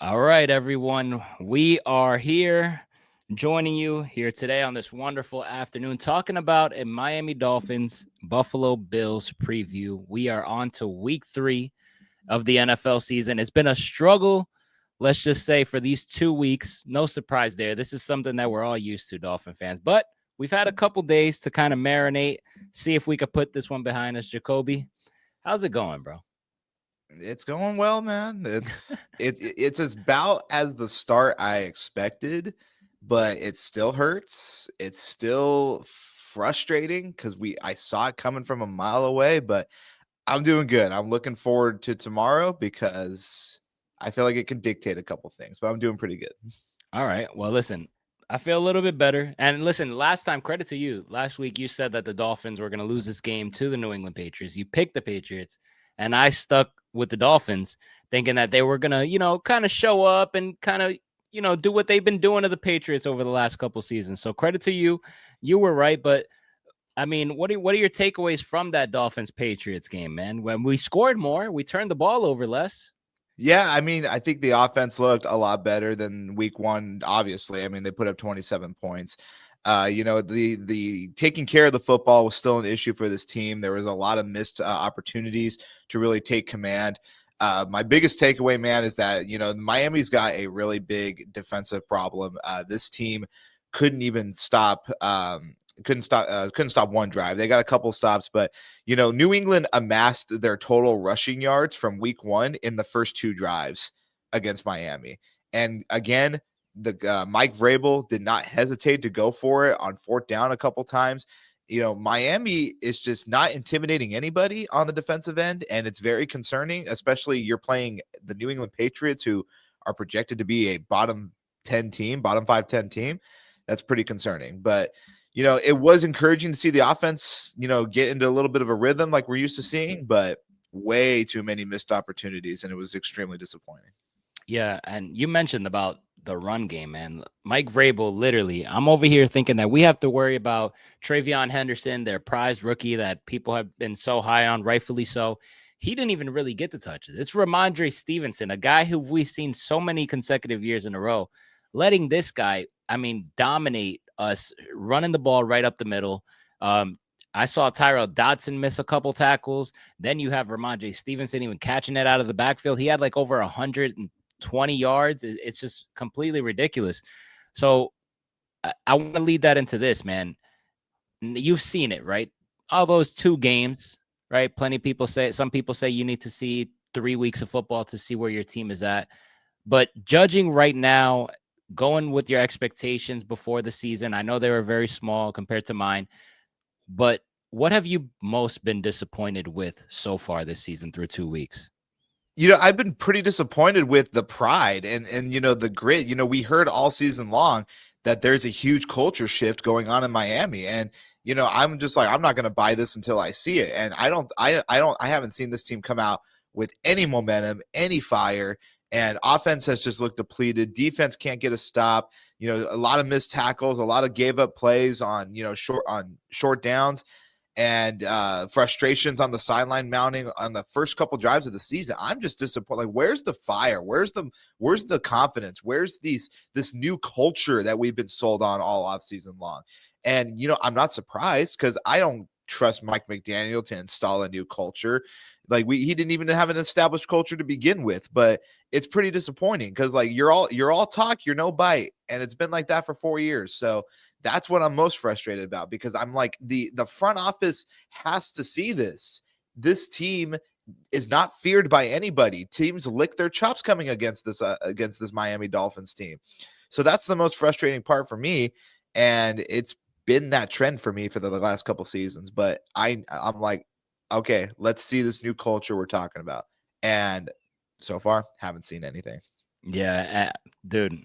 All right, everyone. We are here joining you here today on this wonderful afternoon talking about a Miami Dolphins Buffalo Bills preview. We are on to week 3 of the NFL season. It's been a struggle, let's just say, for these 2 weeks. No surprise there. This is something that we're all used to, Dolphin fans. But we've had a couple days to kind of marinate, see if we could put this one behind us. Jacoby, how's it going, bro? It's going well, man. It's about as the start I expected, but it still hurts. It's still frustrating because I saw it coming from a mile away, but I'm doing good. I'm looking forward to tomorrow because I feel like it can dictate a couple things, but I'm doing pretty good. All right. Well, listen, I feel a little bit better. And listen, last time, credit to you. Last week, you said that the Dolphins were going to lose this game to the New England Patriots. You picked the Patriots, and I stuck with the Dolphins, thinking that they were going to, kind of show up and kind of, do what they've been doing to the Patriots over the last couple seasons. So credit to you. You were right. But I mean, what are your takeaways from that Dolphins Patriots game, man? When we scored more, we turned the ball over less. Yeah, I mean, I think the offense looked a lot better than week 1, obviously. I mean, they put up 27 points. The taking care of the football was still an issue for this team. There was a lot of missed opportunities to really take command. My biggest takeaway, man, is that, Miami's got a really big defensive problem. This team couldn't even stop couldn't stop one drive. They got a couple stops, but New England amassed their total rushing yards from week 1 in the first 2 drives against Miami. And again, the Mike Vrabel did not hesitate to go for it on 4th down a couple times. Miami is just not intimidating anybody on the defensive end, and it's very concerning, especially you're playing the New England Patriots, who are projected to be a bottom 5, 10 team. That's pretty concerning. But it was encouraging to see the offense, get into a little bit of a rhythm like we're used to seeing, but way too many missed opportunities, and it was extremely disappointing. Yeah, and you mentioned about the run game, man. Mike Vrabel, literally, I'm over here thinking that we have to worry about Travion Henderson, their prized rookie that people have been so high on, rightfully so. He didn't even really get the touches. It's Ramondre Stevenson, a guy who we've seen so many consecutive years in a row, letting this guy, dominate us, running the ball right up the middle. I saw Tyrell Dodson miss a couple tackles. Then you have Ramondre Stevenson even catching it out of the backfield. He had like over 120 yards. It's just completely ridiculous. So I want to lead that into this, man. You've seen it, right? All those 2 games, right? Some people say you need to see 3 weeks of football to see where your team is at. But judging right now, going with your expectations before the season, I know they were very small compared to mine, but what have you most been disappointed with so far this season through 2 weeks? I've been pretty disappointed with the pride and the grit. We heard all season long that there's a huge culture shift going on in Miami, and I'm just like, I'm not going to buy this until I see it. And I haven't seen this team come out with any momentum, any fire, and offense has just looked depleted. Defense can't get a stop. A lot of missed tackles, a lot of gave up plays on short downs, and frustrations on the sideline mounting on the first couple drives of the season. I'm just disappointed. Like, where's the fire? Where's the confidence? Where's this new culture that we've been sold on all off season long? And I'm not surprised because I don't trust Mike McDaniel to install a new culture. Like, he didn't even have an established culture to begin with, but it's pretty disappointing because like you're all talk, you're no bite, and it's been like that for 4 years. So that's what I'm most frustrated about, because I'm like, the front office has to see this. This team is not feared by anybody. Teams lick their chops coming against this Miami Dolphins team. So that's the most frustrating part for me, and it's been that trend for me for the last couple seasons. But I'm like, okay, let's see this new culture we're talking about. And so far, haven't seen anything. Yeah, dude,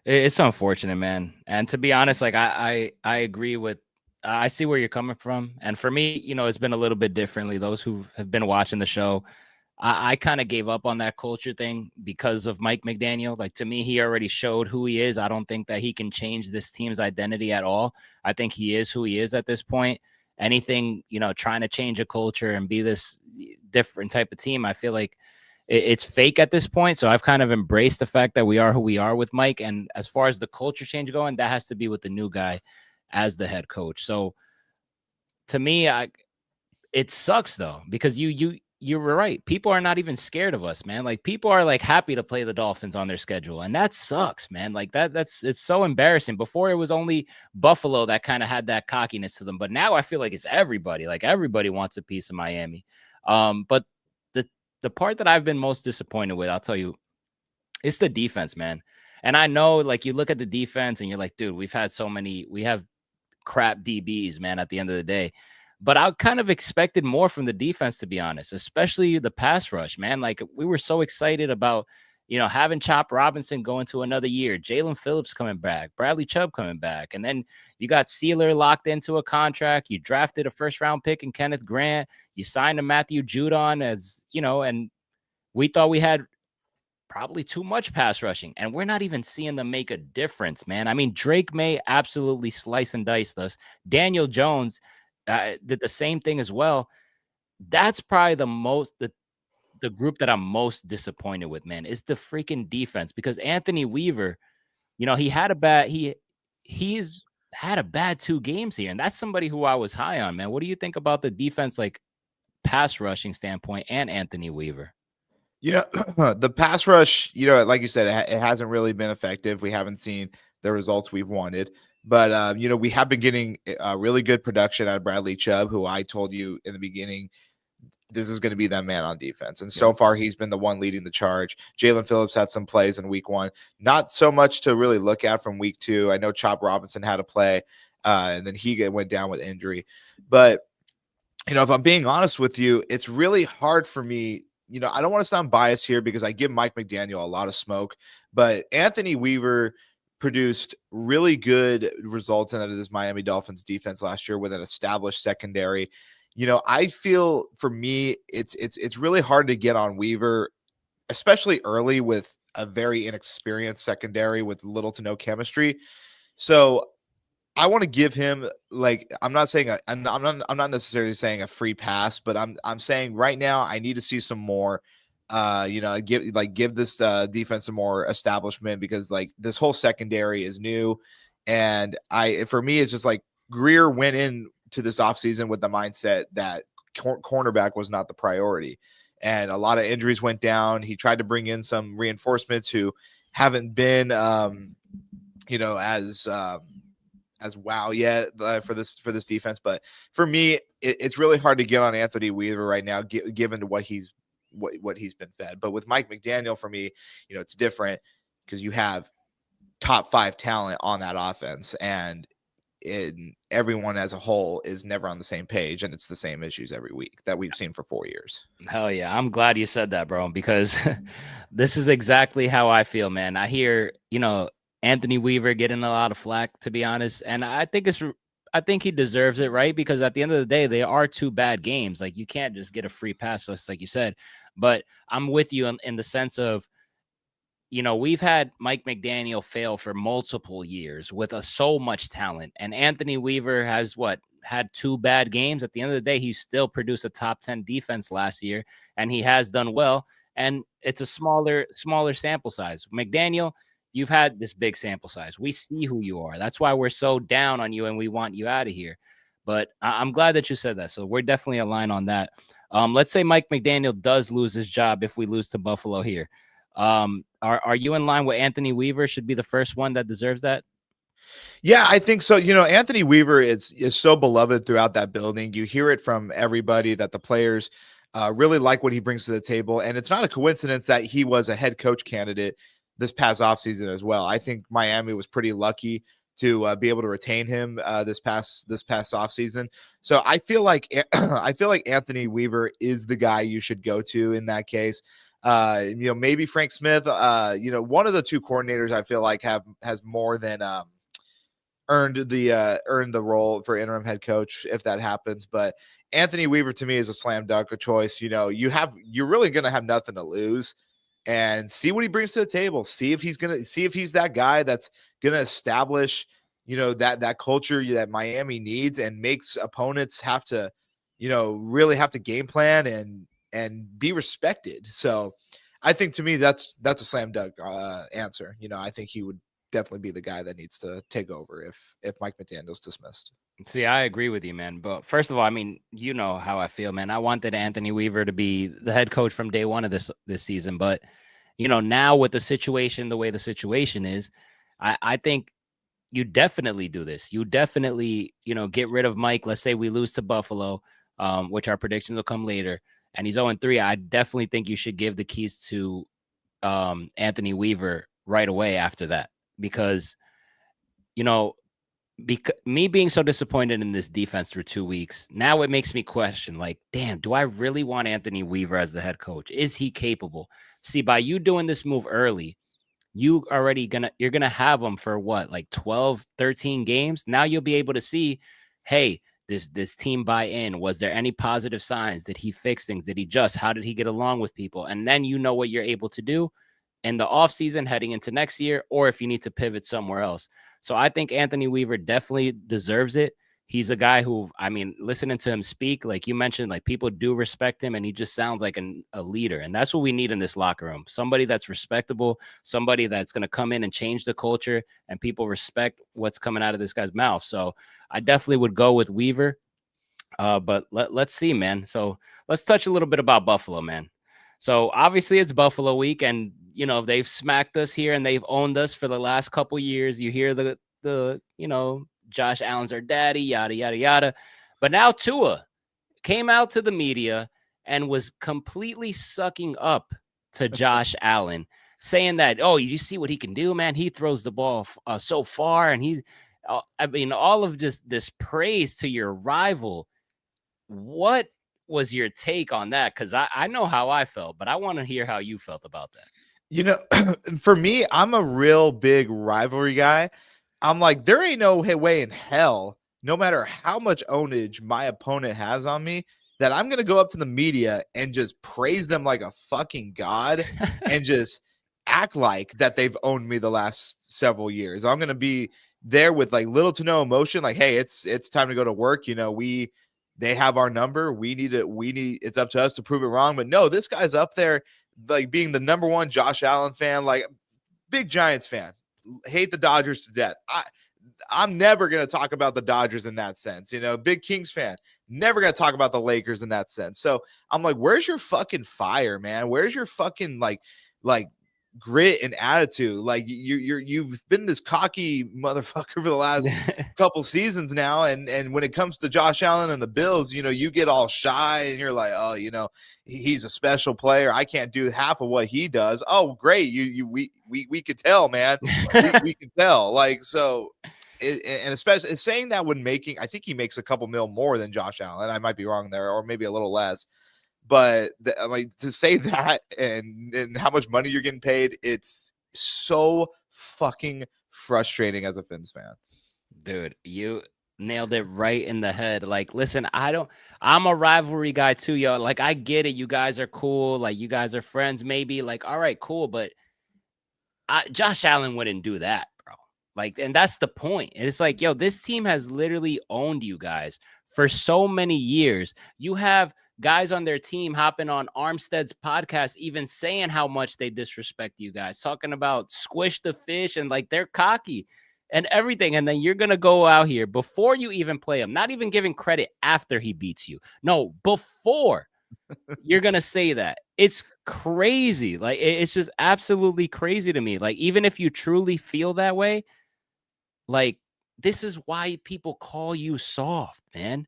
it's unfortunate, man. And to be honest, like I agree with, I see where you're coming from. And for me, it's been a little bit differently. Those who have been watching the show, I kind of gave up on that culture thing because of Mike McDaniel. Like, to me, he already showed who he is. I don't think that he can change this team's identity at all. I think he is who he is at this point. anything, trying to change a culture and be this different type of team, I feel like it's fake at this point. So I've kind of embraced the fact that we are who we are with Mike. And as far as the culture change going, that has to be with the new guy as the head coach. So to me, it sucks though, because you were right. People are not even scared of us, man. Like people are like happy to play the Dolphins on their schedule, and that sucks, man. Like it's so embarrassing. Before it was only Buffalo that kind of had that cockiness to them, but now I feel like it's everybody. Like everybody wants a piece of Miami. But the part that I've been most disappointed with, I'll tell you, it's the defense, man. And I know, like, you look at the defense and you're like, dude, we have crap DBs, man, at the end of the day. But I kind of expected more from the defense, to be honest, especially the pass rush, man. Like we were so excited about, having Chop Robinson go into another year, Jalen Phillips coming back, Bradley Chubb coming back. And then you got Sealer locked into a contract. You drafted a first round pick in Kenneth Grant. You signed a Matthew Judon and we thought we had probably too much pass rushing, and we're not even seeing them make a difference, man. I mean, Drake May absolutely slice and dice us. Daniel Jones did the same thing as well. That's probably the group that I'm most disappointed with, man, is the freaking defense, because Anthony Weaver, he had a bad he's had a bad 2 games here, and that's somebody who I was high on, man. What do you think about the defense, like pass rushing standpoint, and Anthony Weaver? The pass rush, like you said, it hasn't really been effective. We haven't seen the results we've wanted. But, we have been getting really good production out of Bradley Chubb, who I told you in the beginning, this is going to be that man on defense. And so far, he's been the one leading the charge. Jalen Phillips had some plays in week 1. Not so much to really look at from week 2. I know Chop Robinson had a play, and then he went down with injury. But, if I'm being honest with you, it's really hard for me. I don't want to sound biased here because I give Mike McDaniel a lot of smoke, but Anthony Weaver produced really good results out of this Miami Dolphins defense last year with an established secondary. I feel for me, it's really hard to get on Weaver, especially early with a very inexperienced secondary with little to no chemistry. So I want to give him, like, I'm not not necessarily saying a free pass, but I'm saying right now I need to see some more. Give this defense some more establishment, because like this whole secondary is new, and for me it's just like Greer went in to this offseason with the mindset that cornerback was not the priority, and a lot of injuries went down. He tried to bring in some reinforcements who haven't been as wow yet for this defense. But for me, it's really hard to get on Anthony Weaver right now, given what he's been fed. But with Mike McDaniel, for me, it's different, because you have top 5 talent on that offense, and everyone as a whole is never on the same page, and it's the same issues every week that we've seen for 4 years. Hell yeah. I'm glad you said that, bro, because this is exactly how I feel, man. I hear, Anthony Weaver getting a lot of flack, to be honest. And I think he deserves it, right? Because at the end of the day, they are 2 bad games. Like, you can't just get a free pass, just like you said. But I'm with you in the sense of, we've had Mike McDaniel fail for multiple years with so much talent. And Anthony Weaver has had 2 bad games. At the end of the day, he still produced a top 10 defense last year, and he has done well. And it's a smaller sample size. McDaniel, you've had this big sample size. We see who you are. That's why we're so down on you and we want you out of here. But I'm glad that you said that. So we're definitely aligned on that. Let's say Mike McDaniel does lose his job if we lose to Buffalo here. Are you in line with Anthony Weaver should be the first one that deserves that? Yeah, I think so. Anthony Weaver is so beloved throughout that building. You hear it from everybody that the players really like what he brings to the table. And it's not a coincidence that he was a head coach candidate this past offseason as well. I think Miami was pretty lucky to be able to retain him this past offseason. So I feel like Anthony Weaver is the guy you should go to in that case. Maybe Frank Smith, one of the 2 coordinators I feel like has more than earned the role for interim head coach if that happens. But Anthony Weaver to me is a slam dunk choice. You're really going to have nothing to lose, and see what he brings to the table. See if he's that guy that's going to establish that culture that Miami needs, and makes opponents have to, really have to game plan and be respected. So I think, to me, that's a slam dunk answer. I think he would definitely be the guy that needs to take over if Mike McDaniel's dismissed. See, I agree with you, man. But first of all, I mean, you know how I feel, man. I wanted Anthony Weaver to be the head coach from day one of this season, but now with the situation, the way the situation is, I think you definitely do this. You definitely, get rid of Mike. Let's say we lose to Buffalo, which our predictions will come later, and he's 0-3. I definitely think you should give the keys to Anthony Weaver right away after that, because me being so disappointed in this defense through 2 weeks, now it makes me question, like, damn, do I really want Anthony Weaver as the head coach? Is he capable? See, by you doing this move early, you're gonna have him for what, like 12, 13 games. Now you'll be able to see, hey, this team buy in. Was there any positive signs? Did he fix things? Did he just? How did he get along with people? And then what you're able to do in the offseason heading into next year, or if you need to pivot somewhere else. So I think Anthony Weaver definitely deserves it. He's a guy who, I mean, listening to him speak, like you mentioned, like people do respect him, and he just sounds like a leader. And that's what we need in this locker room. Somebody that's respectable, somebody that's going to come in and change the culture, and people respect what's coming out of this guy's mouth. So I definitely would go with Weaver. But let's see, man. So let's touch a little bit about Buffalo, man. So obviously it's Buffalo week, and they've smacked us here and they've owned us for the last couple years. You hear the Josh Allen's our daddy, yada yada yada. But now Tua came out to the media and was completely sucking up to Josh Allen, saying that, oh, you see what he can do, man. He throws the ball so far, and all of this praise to your rival. What was your take on that? Because I know how I felt, but I want to hear how you felt about that. For me, I'm a real big rivalry guy. I'm like, there ain't no way in hell, no matter how much ownage my opponent has on me, that I'm going to go up to the media and just praise them like a fucking god and just act like that they've owned me the last several years. I'm going to be there with like little to no emotion. Like, hey, it's time to go to work. They have our number. It's up to us to prove it wrong. But no, this guy's up there, like being the number one Josh Allen fan, like big Giants fan, hate the Dodgers to death. I'm never going to talk about the Dodgers in that sense. Big Kings fan, never going to talk about the Lakers in that sense. So I'm like, where's your fucking fire, man? Where's your fucking like grit and attitude? Like you've been this cocky motherfucker for the last couple seasons now, and when it comes to Josh Allen and the Bills, you get all shy and you're like, oh, he's a special player, I can't do half of what he does. Oh, great, we could tell, man. we could tell, like, so and especially saying that when I think he makes a couple mil more than Josh Allen. I might be wrong there, or maybe a little less. But like, to say that and how much money you're getting paid, it's so fucking frustrating as a Fins fan. Dude, you nailed it right in the head. Like, listen, I'm a rivalry guy too, yo. Like, I get it. You guys are cool. Like, you guys are friends, maybe. Like, all right, cool. But Josh Allen wouldn't do that, bro. Like, and that's the point. And it's like, yo, this team has literally owned you guys for so many years. You have guys on their team hopping on Armstead's podcast, even saying how much they disrespect you guys, talking about squish the fish and like they're cocky and everything. And then you're going to go out here before you even play him, not even giving credit after he beats you. No, before you're going to say that. It's crazy. Like, it's just absolutely crazy to me. Like, even if you truly feel that way, like, this is why people call you soft, man.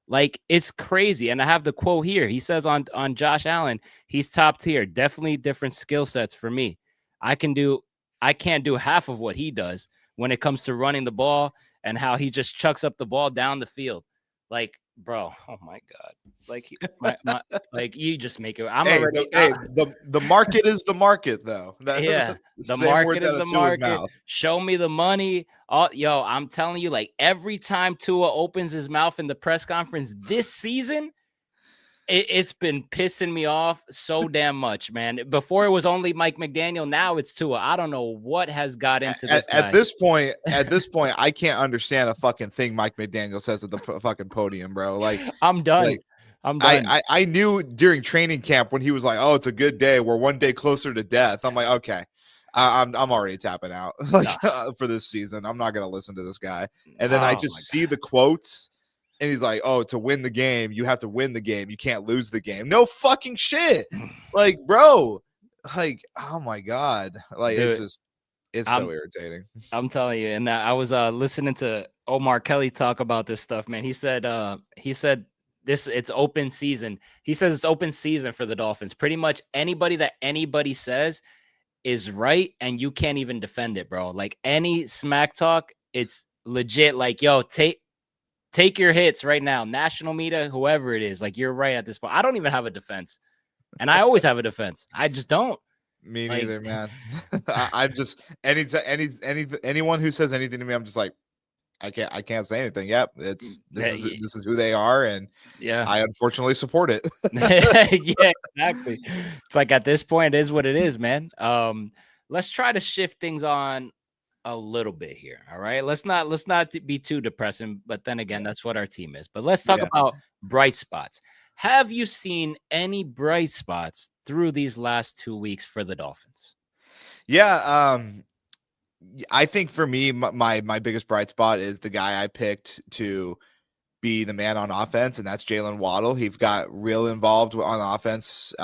Like, it's crazy. And I have the quote here. He says on Josh Allen, he's top tier. Definitely different skill sets for me. I can't do half of what he does when it comes to running the ball and how he just chucks up the ball down the field. Like, bro, oh my God. Like, like, you just make it. The market is the market, though. Yeah, the market is the market. Show me the money. Yo, I'm telling you, like, every time Tua opens his mouth in the press conference this season, It's been pissing me off so damn much, man. Before it was only Mike McDaniel. Now it's Tua. I don't know what has got into this At guy. this point, I can't understand a fucking thing Mike McDaniel says at the fucking podium, bro. I'm done. Like I'm done. I knew during training camp when he was like, "Oh, it's a good day. We're one day closer to death." I'm like, okay, I'm already tapping out Nah. for this season. I'm not gonna listen to this guy. And then I Oh my just see the quotes, and he's like, "Oh, to win the game, you have to win the game. You can't lose the game." No fucking shit. God. Like, bro, like, oh my god, like Dude, it's I'm so irritating. I'm telling you, and I was listening to Omar Kelly talk about this stuff, man. He said this it's open season. He says it's open season for the Dolphins. Pretty much anybody that anybody says is right, and you can't even defend it, bro. Like any smack talk, it's legit. Like, yo, take your hits right now. National media, whoever it is, like you're right at this point. I don't even have a defense, and I always have a defense. I just don't. Me Like, neither, man. I'm just anyone who says anything to me, I'm just like, I can't say anything. Yep, this is who they are, and yeah. I unfortunately support it. Yeah, exactly. It's like at this point, it is what it is, man. Let's try to shift things on a little bit here. All right. Let's not be too depressing, but then again, Yeah. that's what our team is. But let's talk Yeah. about bright spots. Have you seen any bright spots through these last 2 weeks for the Dolphins? Yeah, I think for me, my biggest bright spot is the guy I picked to be the man on offense, and that's Jalen Waddle. He got real involved on offense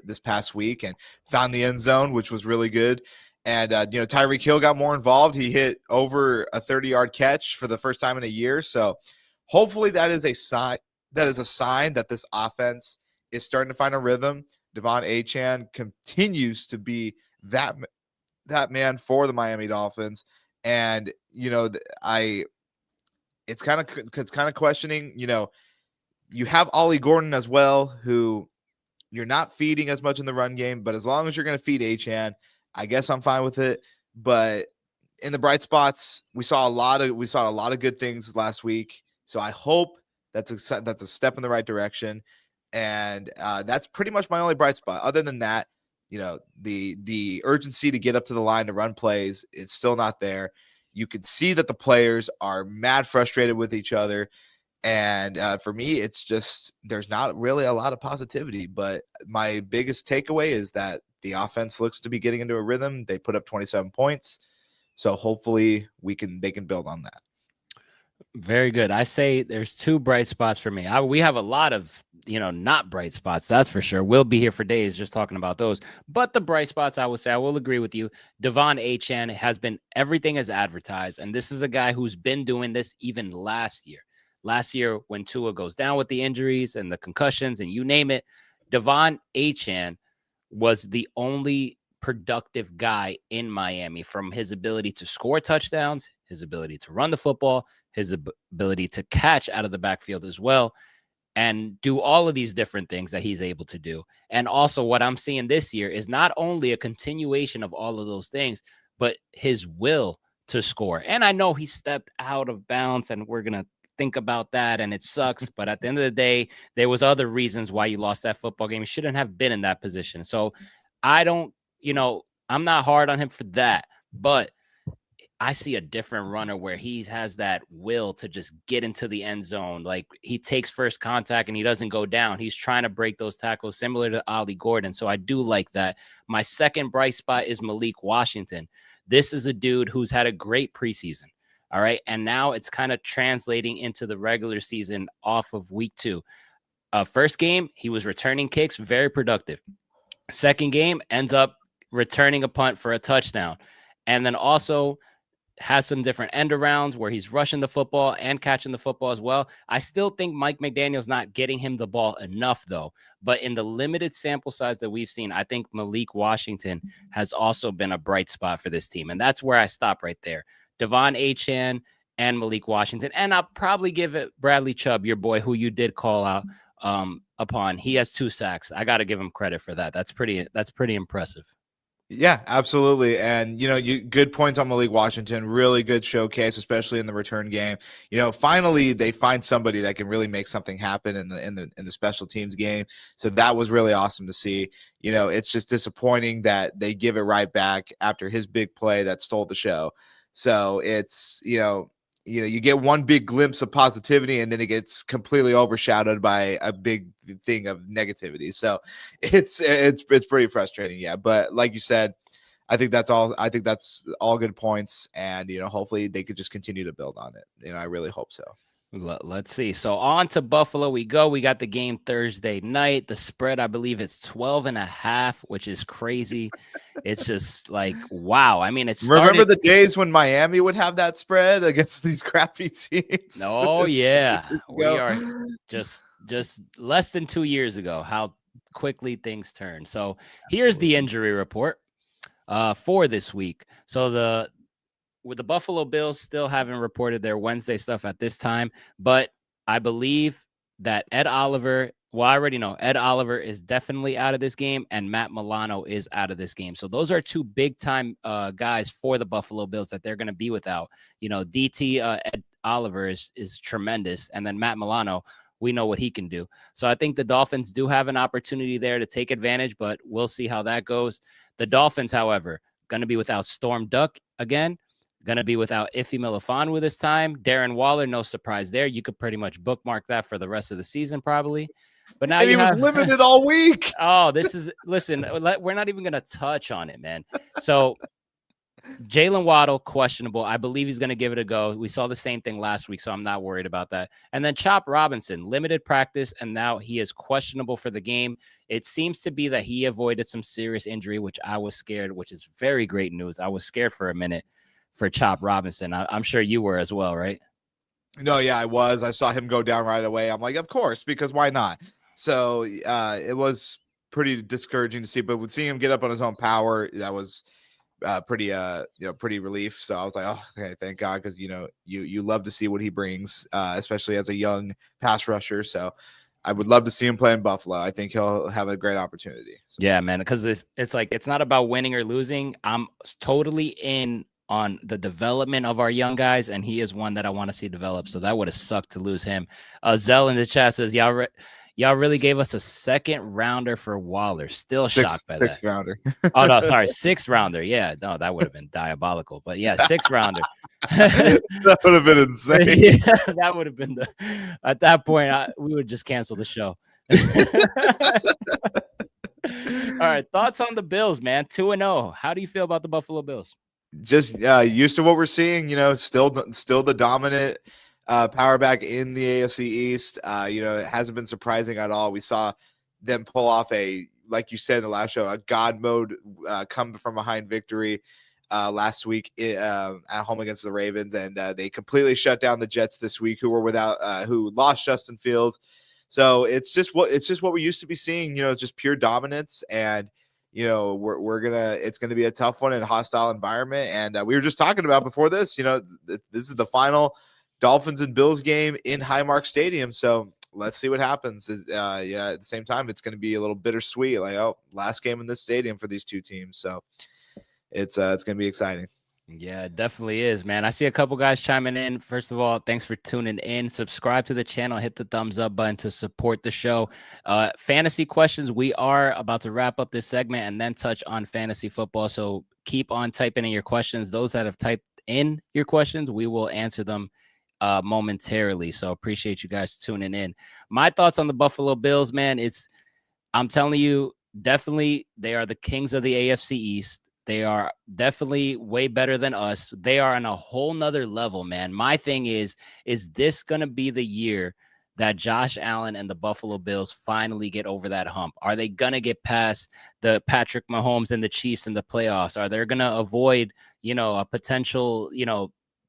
this past week and found the end zone, which was really good. And Tyreek Hill got more involved. He hit over a 30-yard catch for the first time in a year. So hopefully that is a sign. That is a sign that this offense is starting to find a rhythm. Devon Achane continues to be that man for the Miami Dolphins, and it's kind of questioning. You have Ollie Gordon as well, who you're not feeding as much in the run game, but as long as you're going to feed Achane, I guess I'm fine with it. But in the bright spots, we saw a lot of good things last week. So I hope that's a step in the right direction. And that's pretty much my only bright spot. Other than that, the urgency to get up to the line to run plays is still not there. You can see that the players are mad frustrated with each other. And for me, it's just there's not really a lot of positivity. But my biggest takeaway is that the offense looks to be getting into a rhythm. They put up 27 points. So hopefully they can build on that. Very good. I say there's two bright spots for me. We have a lot of, not bright spots. That's for sure. We'll be here for days just talking about those. But the bright spots, I will say, I will agree with you. Devon Achane has been everything as advertised. And this is a guy who's been doing this even last year. Last year, when Tua goes down with the injuries and the concussions and you name it, Devon Achane was the only productive guy in Miami, from his ability to score touchdowns, his ability to run the football, his ability to catch out of the backfield as well, and do all of these different things that he's able to do. And also what I'm seeing this year is not only a continuation of all of those things, but his will to score. And I know he stepped out of bounds, and we're going to think about that, and it sucks. But at the end of the day, there was other reasons why you lost that football game. You shouldn't have been in that position. So I don't, I'm not hard on him for that, but I see a different runner where he has that will to just get into the end zone. Like, he takes first contact and he doesn't go down. He's trying to break those tackles, similar to Ollie Gordon. So I do like that. My second bright spot is Malik Washington. This is a dude who's had a great preseason. All right. And now it's kind of translating into the regular season off of week 2. First game, he was returning kicks, very productive. Second game, ends up returning a punt for a touchdown. And then also has some different end arounds where he's rushing the football and catching the football as well. I still think Mike McDaniel's not getting him the ball enough, though. But in the limited sample size that we've seen, I think Malik Washington has also been a bright spot for this team. And that's where I stop right there. Devon Achane and Malik Washington. And I'll probably give it Bradley Chubb, your boy, who you did call out upon. He has 2 sacks. I got to give him credit for that. That's pretty impressive. Yeah, absolutely. And you good points on Malik Washington. Really good showcase, especially in the return game. Finally they find somebody that can really make something happen in the special teams game. So that was really awesome to see. It's just disappointing that they give it right back after his big play that stole the show. So it's you get one big glimpse of positivity and then it gets completely overshadowed by a big thing of negativity. So it's pretty frustrating, yeah. But like you said, I think that's all good points, and hopefully they could just continue to build on it. I really hope so. Let's see. So on to Buffalo we go. We got the game Thursday night. The spread, I believe it's 12.5, which is crazy. It's just like, wow. I mean, it Remember started. the days when Miami would have that spread against these crappy teams? Oh yeah, Years we ago? are just less than 2 years ago. How quickly things turn. So here's the Absolutely. injury report for this week. So with the Buffalo Bills still haven't reported their Wednesday stuff at this time, but I believe that Ed Oliver, well, I already know Ed Oliver is definitely out of this game, and Matt Milano is out of this game. So those are two big time guys for the Buffalo Bills that they're going to be without. DT Ed Oliver is tremendous, and then Matt Milano, we know what he can do. So I think the Dolphins do have an opportunity there to take advantage, but we'll see how that goes. The Dolphins, however, going to be without Storm Duck again. Going to be without Iffy Melifonwu this time. Darren Waller, no surprise there. You could pretty much bookmark that for the rest of the season probably. But now And you he was have limited all week. oh, listen, we're not even going to touch on it, man. So Jalen Waddle, questionable. I believe he's going to give it a go. We saw the same thing last week, so I'm not worried about that. And then Chop Robinson, limited practice, and now he is questionable for the game. It seems to be that he avoided some serious injury, which I was scared, which is very great news. I was scared for a minute for Chop Robinson. I'm sure you were as well, right? No, yeah, I was. I saw him go down right away. I'm like, of course, because why not? So it was pretty discouraging to see, but with seeing him get up on his own power, that was pretty relief. So I was like, oh, okay, thank God, because you love to see what he brings, especially as a young pass rusher. So I would love to see him play in Buffalo. I think he'll have a great opportunity. So. Yeah, man, because it's like it's not about winning or losing. I'm totally in on the development of our young guys, and he is one that I want to see develop. So that would have sucked to lose him. Zell in the chat says, y'all really gave us a second rounder for Waller. Still shocked by Sixth that. rounder. Oh no, sorry, 6th rounder. Yeah, no, that would have been diabolical. But yeah, 6th rounder. That would have been insane. Yeah, that would have been at that point we would just cancel the show. All right, thoughts on the Bills, man. 2-0. How do you feel about the Buffalo Bills? Just used to what we're seeing, still the dominant power back in the AFC East. It hasn't been surprising at all. We saw them pull off like you said in the last show, a God mode come from behind victory last week at home against the Ravens, and they completely shut down the Jets this week, who lost Justin Fields. So it's just what we used to be seeing, just pure dominance. And it's gonna be a tough one in a hostile environment. And we were just talking about before this, this is the final Dolphins and Bills game in Highmark Stadium. So let's see what happens. At the same time, it's going to be a little bittersweet. Like, oh, last game in this stadium for these two teams. So it's going to be exciting. Yeah, it definitely is, man. I see a couple guys chiming in. First of all, thanks for tuning in. Subscribe to the channel, hit the thumbs up button to support the show. Fantasy questions. We are about to wrap up this segment and then touch on fantasy football. So keep on typing in your questions. Those that have typed in your questions, we will answer them momentarily. So appreciate you guys tuning in. My thoughts on the Buffalo Bills, man. I'm telling you, definitely they are the kings of the AFC East. They are definitely way better than us. They are on a whole nother level, man. My thing is this going to be the year that Josh Allen and the Buffalo Bills finally get over that hump? Are they going to get past the Patrick Mahomes and the Chiefs in the playoffs? Are they going to avoid, a potential,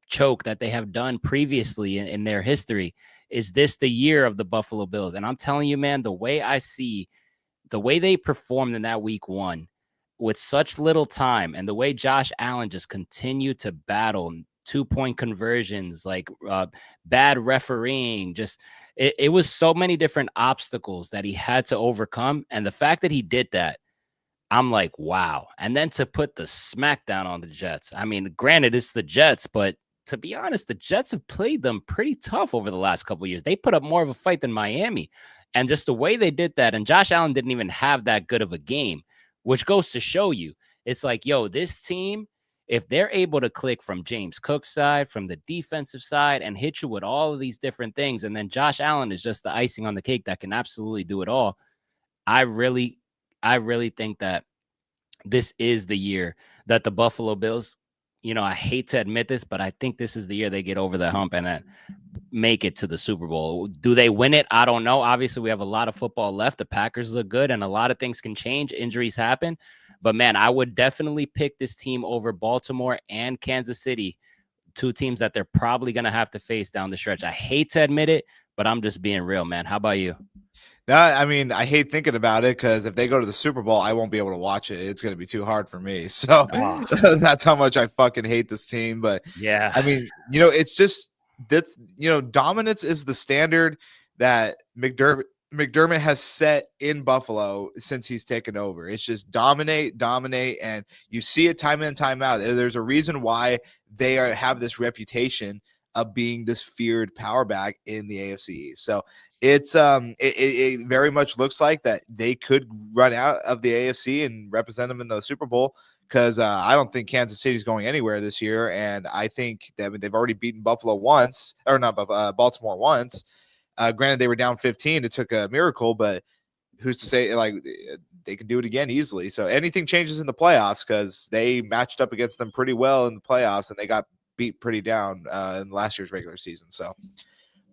choke that they have done previously in their history? Is this the year of the Buffalo Bills? And I'm telling you, man, the way they performed in that week 1 with such little time, and the way Josh Allen just continued to battle 2-point conversions, like bad refereeing, it was so many different obstacles that he had to overcome. And the fact that he did that, I'm like, wow. And then to put the smackdown on the Jets. I mean, granted, it's the Jets, but to be honest, the Jets have played them pretty tough over the last couple of years. They put up more of a fight than Miami. And just the way they did that, and Josh Allen didn't even have that good of a game, which goes to show you, it's like, yo, this team, if they're able to click from James Cook's side, from the defensive side, and hit you with all of these different things, and then Josh Allen is just the icing on the cake that can absolutely do it all. I really think that this is the year that the Buffalo Bills, I hate to admit this, but I think this is the year they get over the hump and make it to the Super Bowl. Do they win it? I don't know. Obviously, we have a lot of football left. The Packers look good, and a lot of things can change. Injuries happen. But, man, I would definitely pick this team over Baltimore and Kansas City, two teams that they're probably going to have to face down the stretch. I hate to admit it, but I'm just being real, man. How about you? No, I mean, I hate thinking about it because if they go to the Super Bowl, I won't be able to watch it. It's going to be too hard for me. So that's how much I fucking hate this team. But yeah, I mean, it's just that, dominance is the standard that McDermott has set in Buffalo since he's taken over. It's just dominate, and you see it time in and time out. There's a reason why they have this reputation of being this feared power back in the AFC East. So it's it very much looks like that they could run out of the AFC and represent them in the Super Bowl, because I don't think Kansas City's going anywhere this year, and I think that they've already beaten Buffalo once, or not Baltimore once. Granted, they were down 15. It took a miracle, but who's to say they can do it again easily? So anything changes in the playoffs, because they matched up against them pretty well in the playoffs, and they got beat pretty down in last year's regular season. So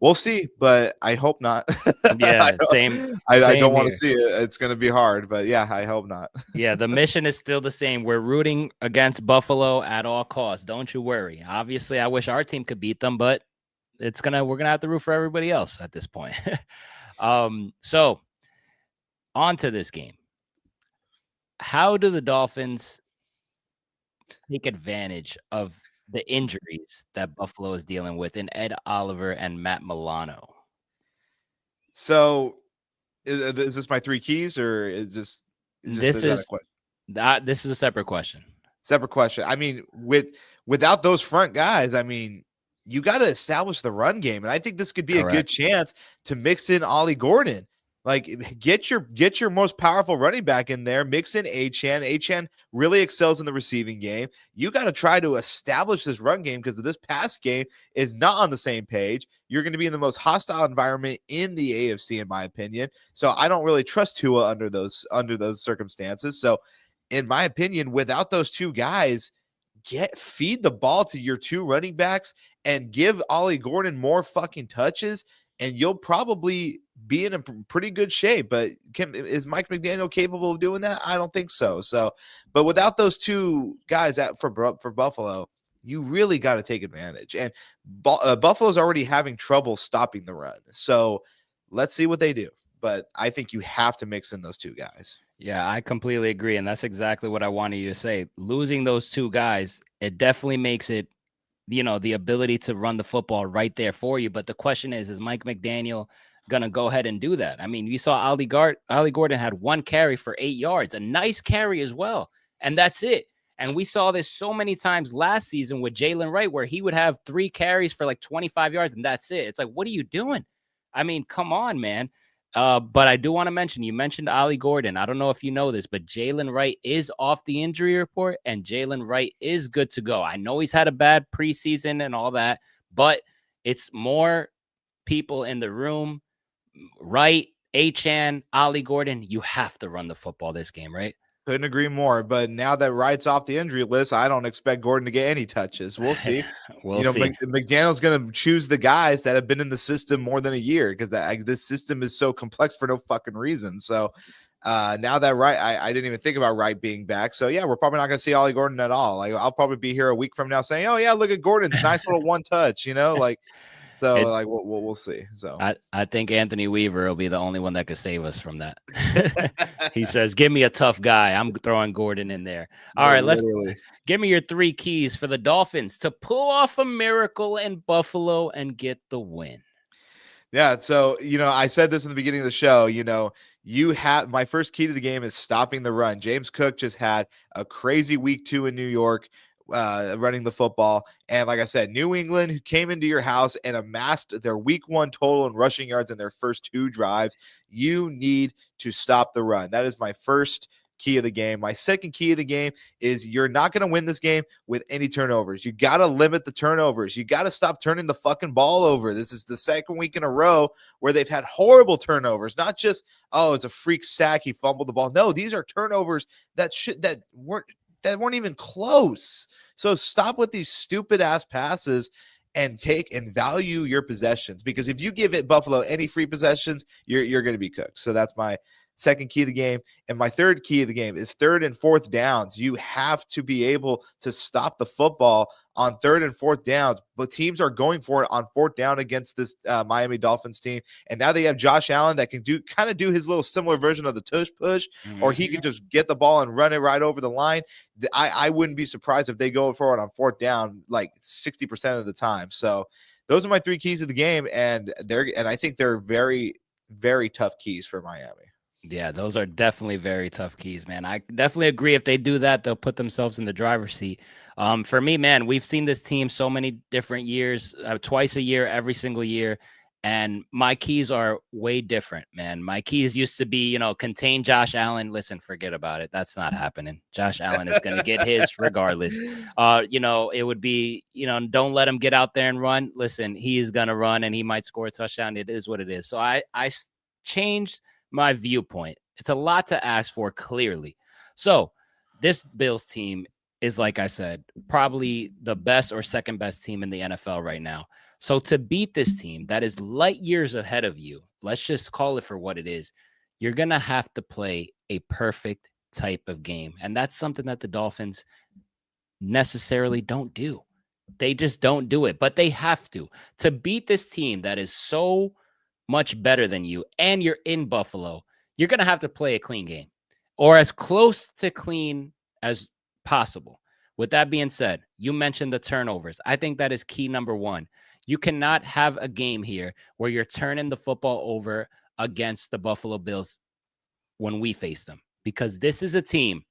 we'll see, but I hope not. Yeah, same. I don't want to see it. It's going to be hard, but yeah, I hope not. Yeah, the mission is still the same. We're rooting against Buffalo at all costs. Don't you worry. Obviously, I wish our team could beat them, but we're gonna have to root for everybody else at this point. So on to this game. How do the Dolphins take advantage of the injuries that Buffalo is dealing with in Ed Oliver and Matt Milano? So is this my three keys, or is this this is a separate question? Separate question. I mean, without those front guys, I mean, you got to establish the run game, and I think this could be a good chance to mix in Ollie Gordon. Like, get your most powerful running back in there, mix in Achane. Achane really excels in the receiving game. You got to try to establish this run game, because this pass game is not on the same page. You're going to be in the most hostile environment in the AFC, in my opinion. So I don't really trust Tua under those circumstances. So in my opinion, without those two guys, feed the ball to your two running backs and give Ollie Gordon more fucking touches, and you'll probably be in a pretty good shape. But is Mike McDaniel capable of doing that? I don't think so. But without those two guys for Buffalo, you really got to take advantage. And Buffalo's already having trouble stopping the run. So let's see what they do. But I think you have to mix in those two guys. Yeah, I completely agree. And that's exactly what I wanted you to say. Losing those two guys, it definitely makes it, the ability to run the football right there for you. But the question is Mike McDaniel going to go ahead and do that? I mean, you saw Ollie Gordon had one carry for 8 yards, a nice carry as well. And that's it. And we saw this so many times last season with Jalen Wright, where he would have 3 carries for like 25 yards, and that's it. It's like, what are you doing? I mean, come on, man. But I do want to mention, you mentioned Ollie Gordon. I don't know if you know this, but Jalen Wright is off the injury report, and Jalen Wright is good to go. I know he's had a bad preseason and all that, but it's more people in the room. Wright, Achane, Ollie Gordon, you have to run the football this game, right? Couldn't agree more. But now that Wright's off the injury list, I don't expect Gordon to get any touches. We'll see. We'll see. McDaniel's going to choose the guys that have been in the system more than a year, because this system is so complex for no fucking reason. So now that Wright, I didn't even think about Wright being back. So yeah, we're probably not going to see Ollie Gordon at all. Like, I'll probably be here a week from now saying, "Oh yeah, look at Gordon's nice little one touch," like. So we'll see. So I think Anthony Weaver will be the only one that could save us from that. He says, "Give me a tough guy. I'm throwing Gordon in there." All right, let's give me your 3 keys for the Dolphins to pull off a miracle in Buffalo and get the win. Yeah, so I said this in the beginning of the show. You have my first key to the game is stopping the run. James Cook just had a crazy week 2 in New York, running the football, and like I said, New England, who came into your house and amassed their week 1 total in rushing yards in their first 2 drives. You need to stop the run. That is my first key of the game. My second key of the game is you're not going to win this game with any turnovers. You got to limit the turnovers. You got to stop turning the fucking ball over. This is the second week in a row where they've had horrible turnovers. Not just, oh, it's a freak sack, he fumbled the ball. No, these are turnovers that weren't even close. So stop with these stupid ass passes and take and value your possessions, because if you give it Buffalo any free possessions, you're going to be cooked. So that's my second key of the game. And my third key of the game is third and fourth downs. You have to be able to stop the football on third and fourth downs, but teams are going for it on fourth down against this Miami Dolphins team. And now they have Josh Allen that can do his little similar version of the tush push, or he can just get the ball and run it right over the line. I wouldn't be surprised if they go for it on fourth down like 60% of the time. So those are my 3 keys of the game, and I think they're very, very tough keys for Miami. Yeah, those are definitely very tough keys, man. I definitely agree. If they do that, they'll put themselves in the driver's seat. For me, man, we've seen this team so many different years, twice a year, every single year. And my keys are way different, man. My keys used to be, contain Josh Allen. Listen, forget about it. That's not happening. Josh Allen is going to get his regardless. It would be, don't let him get out there and run. Listen, he is going to run and he might score a touchdown. It is what it is. So I changed my viewpoint. It's a lot to ask for, clearly. So this Bills team is, like I said, probably the best or second best team in the NFL right now. So to beat this team that is light years ahead of you, let's just call it for what it is, you're going to have to play a perfect type of game. And that's something that the Dolphins necessarily don't do. They just don't do it, but they have to beat this team that is so much better than you, and you're in Buffalo. You're going to have to play a clean game, or as close to clean as possible. With that being said, you mentioned the turnovers. I think that is key number 1. You cannot have a game here where you're turning the football over against the Buffalo Bills when we face them, because this is a team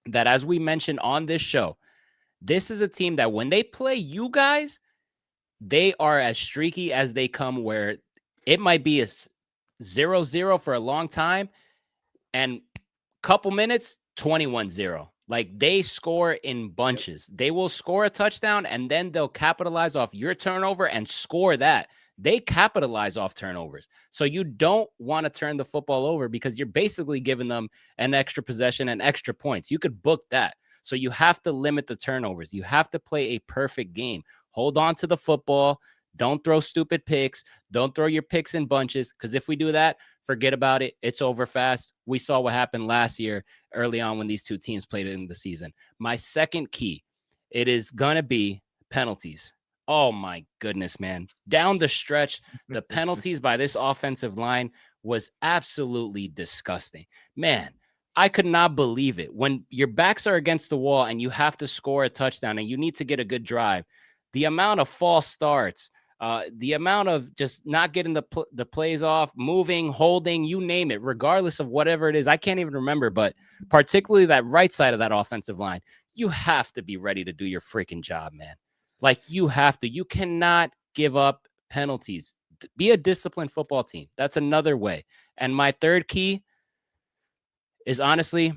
that, as we mentioned on this show, this is a team that when they play you guys, they are as streaky as they come, where it might be a 0-0 for a long time, and couple minutes, 21-0. Like, they score in bunches. They will score a touchdown, and then they'll capitalize off your turnover and score that. They capitalize off turnovers. So you don't want to turn the football over, because you're basically giving them an extra possession and extra points. You could book that. So you have to limit the turnovers. You have to play a perfect game. Hold on to the football. Don't throw stupid picks. Don't throw your picks in bunches, because if we do that, forget about it. It's over fast. We saw what happened last year early on when these two teams played in the season. My second key, it is going to be penalties. Oh, my goodness, man. Down the stretch, the penalties by this offensive line was absolutely disgusting. Man, I could not believe it. When your backs are against the wall and you have to score a touchdown and you need to get a good drive, the amount of false starts, the amount of just not getting the plays off, moving, holding, you name it, regardless of whatever it is. I can't even remember, but particularly that right side of that offensive line, you have to be ready to do your freaking job, man. Like, you have to. You cannot give up penalties. Be a disciplined football team. That's another way. And my third key is, honestly,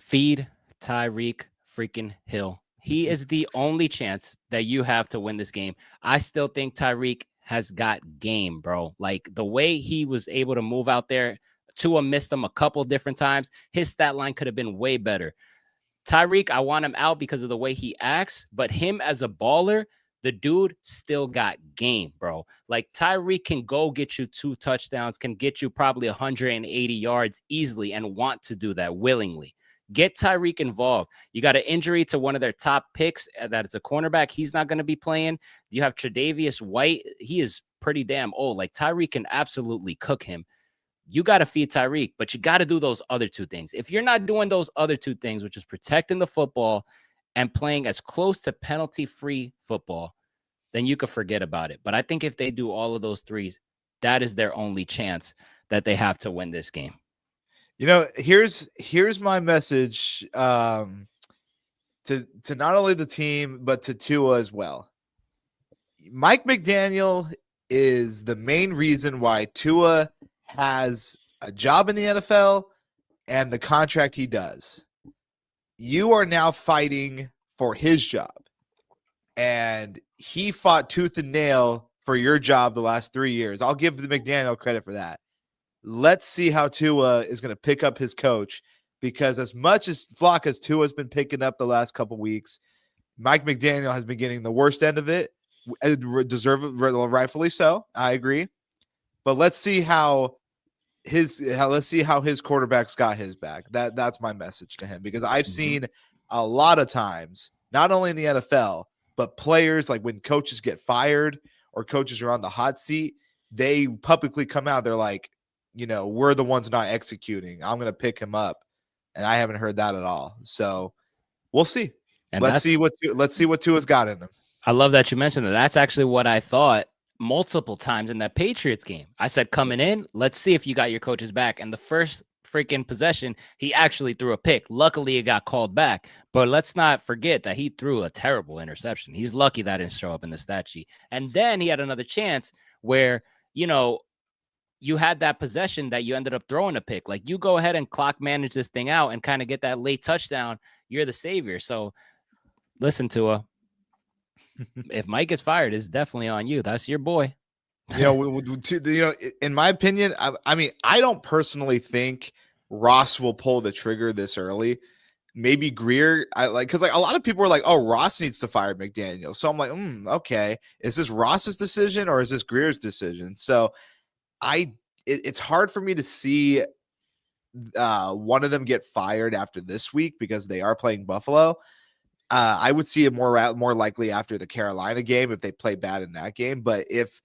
feed Tyreek freaking Hill. He is the only chance that you have to win this game. I still think Tyreek has got game, bro. Like, the way he was able to move out there, Tua missed him a couple different times. His stat line could have been way better. Tyreek, I want him out because of the way he acts, but him as a baller, the dude still got game, bro. Like, Tyreek can go get you 2 touchdowns, can get you probably 180 yards easily, and want to do that willingly. Get Tyreek involved. You got an injury to one of their top picks. That is a cornerback. He's not going to be playing. You have Tre'Davious White. He is pretty damn old. Like, Tyreek can absolutely cook him. You got to feed Tyreek, but you got to do those other 2 things. If you're not doing those other 2 things, which is protecting the football and playing as close to penalty-free football, then you could forget about it. But I think if they do all of those 3, that is their only chance that they have to win this game. Here's my message to not only the team but to Tua as well. Mike McDaniel is the main reason why Tua has a job in the NFL and the contract he does. You are now fighting for his job, and he fought tooth and nail for your job the last 3 years. I'll give the McDaniel credit for that. Let's see how Tua is going to pick up his coach, because as much as flock as Tua has been picking up the last couple weeks, Mike McDaniel has been getting the worst end of it. Rightfully so. I agree. But let's see how his quarterback's got his back. That's my message to him, because I've seen a lot of times, not only in the NFL, but players, like when coaches get fired or coaches are on the hot seat, they publicly come out. They're like, we're the ones not executing. I'm going to pick him up. And I haven't heard that at all. So we'll see. And let's see what Tua's got in him. I love that you mentioned that. That's actually what I thought multiple times in that Patriots game. I said, coming in, let's see if you got your coach's back. And the first freaking possession, he actually threw a pick. Luckily, it got called back. But let's not forget that he threw a terrible interception. He's lucky that didn't show up in the stat sheet. And then he had another chance where, you had that possession that you ended up throwing a pick. Like, you go ahead and clock manage this thing out and kind of get that late touchdown. You're the savior. So listen, Tua. If Mike gets fired, it's definitely on you. That's your boy. In my opinion, I mean, I don't personally think Ross will pull the trigger this early. Maybe Grier, because a lot of people were like, "Oh, Ross needs to fire McDaniel." So I'm like, okay, is this Ross's decision or is this Grier's decision? So it's hard for me to see one of them get fired after this week, because they are playing Buffalo. I would see it more likely after the Carolina game if they play bad in that game. But if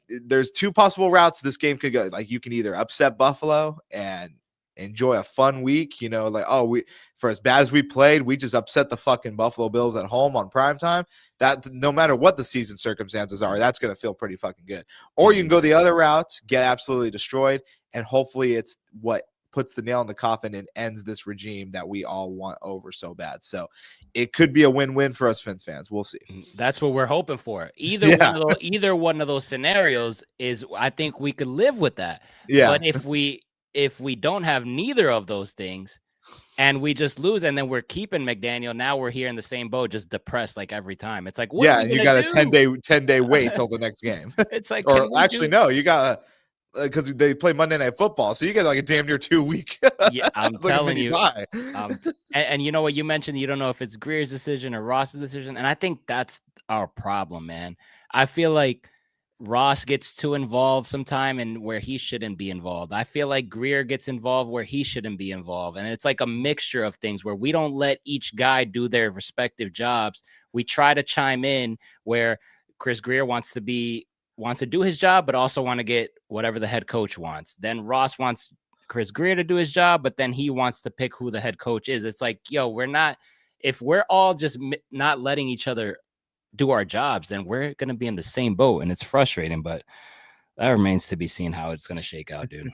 there's two possible routes this game could go. Like, you can either upset Buffalo and enjoy a fun week, for as bad as we played, we just upset the fucking Buffalo Bills at home on primetime. That, no matter what the season circumstances are, that's going to feel pretty fucking good. Or you can go the other route, get absolutely destroyed, and hopefully it's what puts the nail in the coffin and ends this regime that we all want over so bad. So it could be a win-win for us Fins fans. We'll see. That's what we're hoping for. Either one of those scenarios is, I think we could live with that. Yeah. But if we don't have neither of those things and we just lose, and then we're keeping McDaniel, now we're here in the same boat, just depressed like every time. It's like, what are we you got do? a 10-day wait till the next game. It's like, or actually, no, you got because they play Monday Night Football, so you get like a damn near 2 week. Yeah, I'm telling you. And you know what you mentioned? You don't know if it's Grier's decision or Ross's decision, and I think that's our problem, man. I feel like Ross gets too involved sometime and where he shouldn't be involved. I feel like Grier gets involved where he shouldn't be involved, and it's like a mixture of things where we don't let each guy do their respective jobs. We try to chime in where Chris Grier wants to do his job, but also want to get whatever the head coach wants. Then Ross wants Chris Grier to do his job, but then he wants to pick who the head coach is. It's like, if we're all just not letting each other do our jobs, then we're going to be in the same boat, and it's frustrating, but that remains to be seen how it's going to shake out, dude.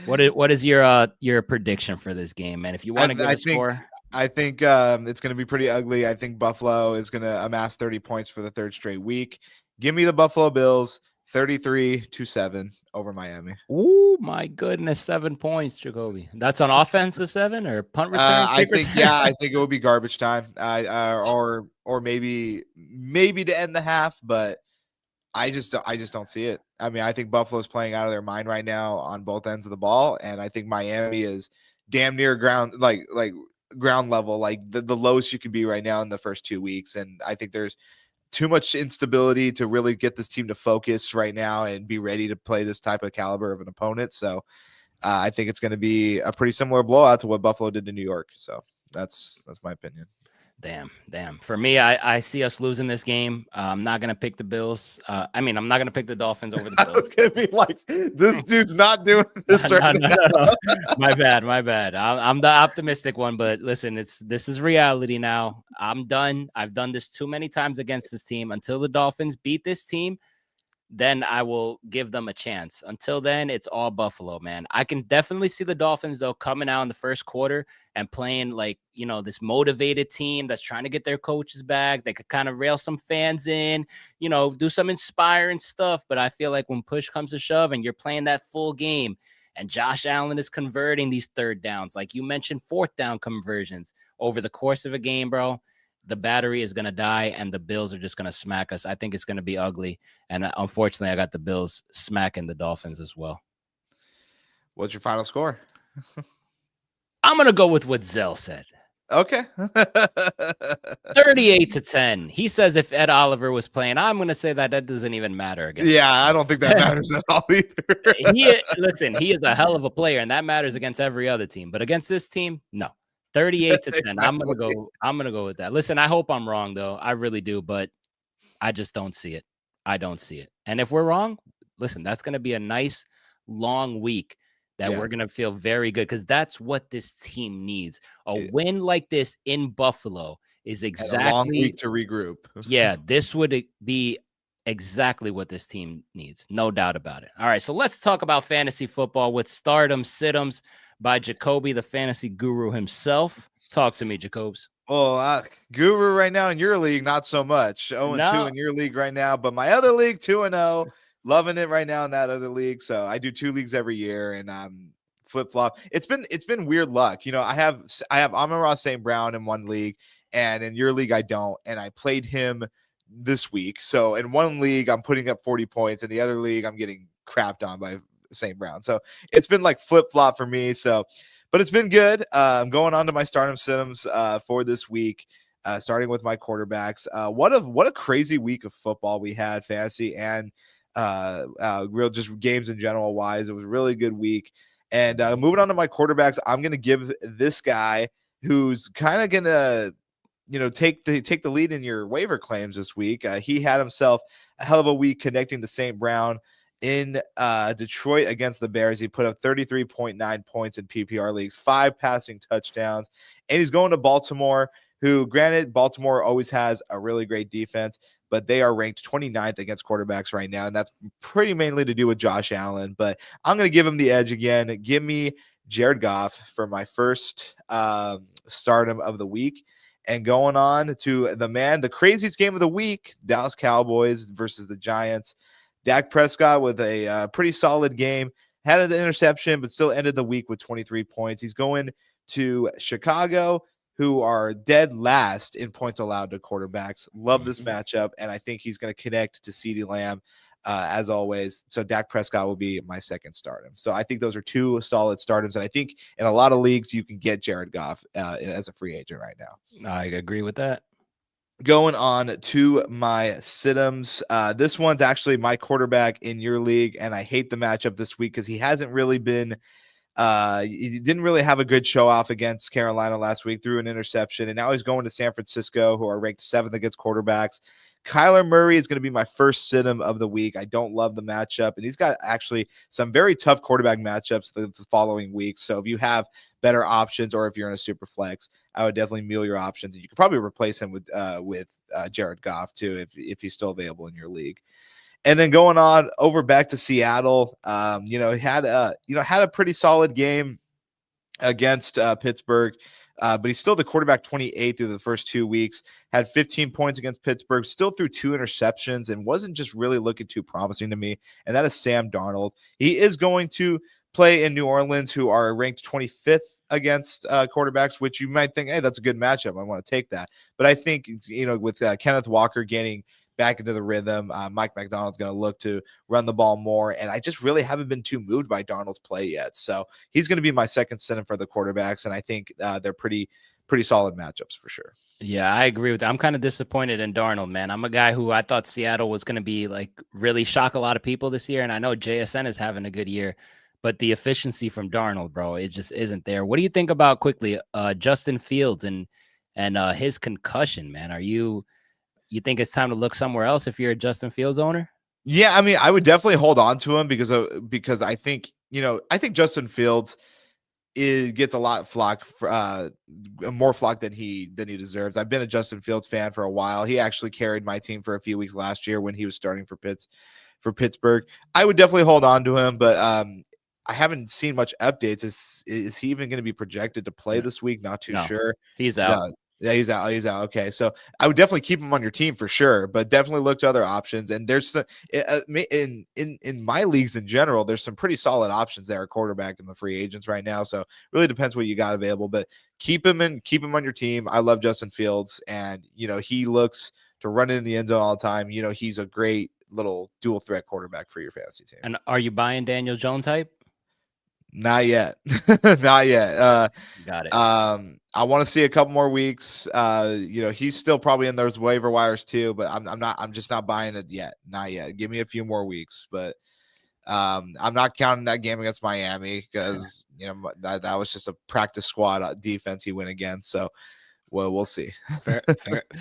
What is your prediction for this game, man? If you want to give a score. I think it's going to be pretty ugly. I think Buffalo is going to amass 30 points for the third straight week. Give me the Buffalo Bills 33-7 over Miami. Oh my goodness, 7 points, Jacoby. That's on offense, the 7 or punt return? I think it will be garbage time. Or maybe to end the half, but I just don't see it. I mean, I think Buffalo's playing out of their mind right now on both ends of the ball, and I think Miami is damn near ground level, like the lowest you can be right now in the first 2 weeks, and I think there's too much instability to really get this team to focus right now and be ready to play this type of caliber of an opponent. So I think it's going to be a pretty similar blowout to what Buffalo did to New York. So that's my opinion. Damn. For me, I see us losing this game. I'm not going to pick the Bills. I'm not going to pick the Dolphins over the Bills. I was going to be like, this dude's not doing this right now. No. My bad. I'm the optimistic one, but listen, this is reality now. I'm done. I've done this too many times against this team. Until the Dolphins beat this team, then I will give them a chance. Until then, it's all Buffalo, man. I can definitely see the Dolphins, though, coming out in the first quarter and playing like, this motivated team that's trying to get their coaches back. They could kind of rail some fans in, do some inspiring stuff. But I feel like when push comes to shove and you're playing that full game and Josh Allen is converting these third downs, like you mentioned, fourth down conversions over the course of a game, bro, the battery is going to die and the Bills are just going to smack us. I think it's going to be ugly. And unfortunately, I got the Bills smacking the Dolphins as well. What's your final score? I'm going to go with what Zell said. Okay. 38-10. He says if Ed Oliver was playing, I'm going to say that doesn't even matter against Yeah, I don't think that matters at all either. He is a hell of a player, and that matters against every other team. But against this team, no. 38-10. Exactly. I'm gonna go with that. Listen, I hope I'm wrong, though. I really do, but I just don't see it. I don't see it. And if we're wrong, listen, that's gonna be a nice long week that we're gonna feel very good, because that's what this team needs. A win like this in Buffalo is exactly a long week to regroup. Yeah, this would be exactly what this team needs. No doubt about it. All right, so let's talk about fantasy football with Stardom Situms by Jacoby, the fantasy guru himself. Talk to me, Jacobs. Well, guru right now in your league, not so much. 0-2 in your league right now, but my other league, 2-0. Loving it right now in that other league. So I do 2 leagues every year, and flip flop. It's been weird luck. I have Amon-Ra St. Brown in one league, and in your league I don't. And I played him this week. So in one league I'm putting up 40 points, in the other league I'm getting crapped on by St. Brown. So it's been like flip-flop for me. So, but it's been good. I'm going on to my Stardom Sims for this week, starting with my quarterbacks. What a crazy week of football we had, fantasy and real just games in general wise. It was a really good week. And moving on to my quarterbacks, I'm going to give this guy who's kind of going to take the lead in your waiver claims this week. He had himself a hell of a week connecting to St. Brown in Detroit against the Bears. He put up 33.9 points in PPR leagues, 5 passing touchdowns, and he's going to Baltimore, who, granted, Baltimore always has a really great defense, but they are ranked 29th against quarterbacks right now, and that's pretty mainly to do with Josh Allen. But I'm going to give him the edge again. Give me Jared Goff for my first stardom of the week. And going on to the craziest game of the week, Dallas Cowboys versus the Giants. Dak Prescott with a pretty solid game, had an interception, but still ended the week with 23 points. He's going to Chicago, who are dead last in points allowed to quarterbacks. Love this matchup, and I think he's going to connect to CeeDee Lamb as always. So Dak Prescott will be my second stardom. So I think those are 2 solid stardoms, and I think in a lot of leagues you can get Jared Goff as a free agent right now. I agree with that. Going on to my situms. This one's actually my quarterback in your league, and I hate the matchup this week because he hasn't really been he didn't really have a good show off against Carolina last week, threw an interception, and now he's going to San Francisco, who are ranked 7th against quarterbacks. Kyler Murray is going to be my first situm of the week. I don't love the matchup, and he's got actually some very tough quarterback matchups the following weeks. So if you have better options, or if you're in a super flex, I would definitely mule your options. And you could probably replace him with Jared Goff too, if he's still available in your league. And then going on over back to Seattle, he had a pretty solid game against Pittsburgh. But he's still the quarterback 28 through the first 2 weeks, had 15 points against Pittsburgh, still threw 2 interceptions, and wasn't just really looking too promising to me. And that is Sam Darnold. He is going to play in New Orleans, who are ranked 25th against quarterbacks, which you might think, hey, that's a good matchup. I want to take that. But I think, with Kenneth Walker getting back into the rhythm, Mike McDonald's going to look to run the ball more, and I just really haven't been too moved by Darnold's play yet. So he's going to be my second center for the quarterbacks, and I think they're pretty solid matchups for sure. Yeah, I agree with that. I'm kind of disappointed in Darnold, man. I'm a guy who I thought Seattle was going to be like really shock a lot of people this year, and I know JSN is having a good year, but the efficiency from Darnold, bro, it just isn't there. What do you think about quickly Justin Fields and his concussion, man? You think it's time to look somewhere else if you're a Justin Fields owner? Yeah, I mean, I would definitely hold on to him because I think Justin Fields gets a lot of flock, more flock than he deserves. I've been a Justin Fields fan for a while. He actually carried my team for a few weeks last year when he was starting for for Pittsburgh. I would definitely hold on to him, but I haven't seen much updates. Is he even going to be projected to play this week? Not too No, sure. he's out. No, yeah, he's out. He's out. Okay, so I would definitely keep him on your team for sure, but definitely look to other options. And there's some, in my leagues in general, there's some pretty solid options there at quarterback in the free agents right now. So really depends what you got available, but keep him on your team. I love Justin Fields, and he looks to run in the end zone all the time. He's a great little dual threat quarterback for your fantasy team. And are you buying Daniel Jones hype? Not yet. Not yet. Got it. I want to see a couple more weeks. He's still probably in those waiver wires too, but I'm just not buying it yet. Not yet. Give me a few more weeks, but I'm not counting that game against Miami because that was just a practice squad defense he went against. So, well, we'll see. Fair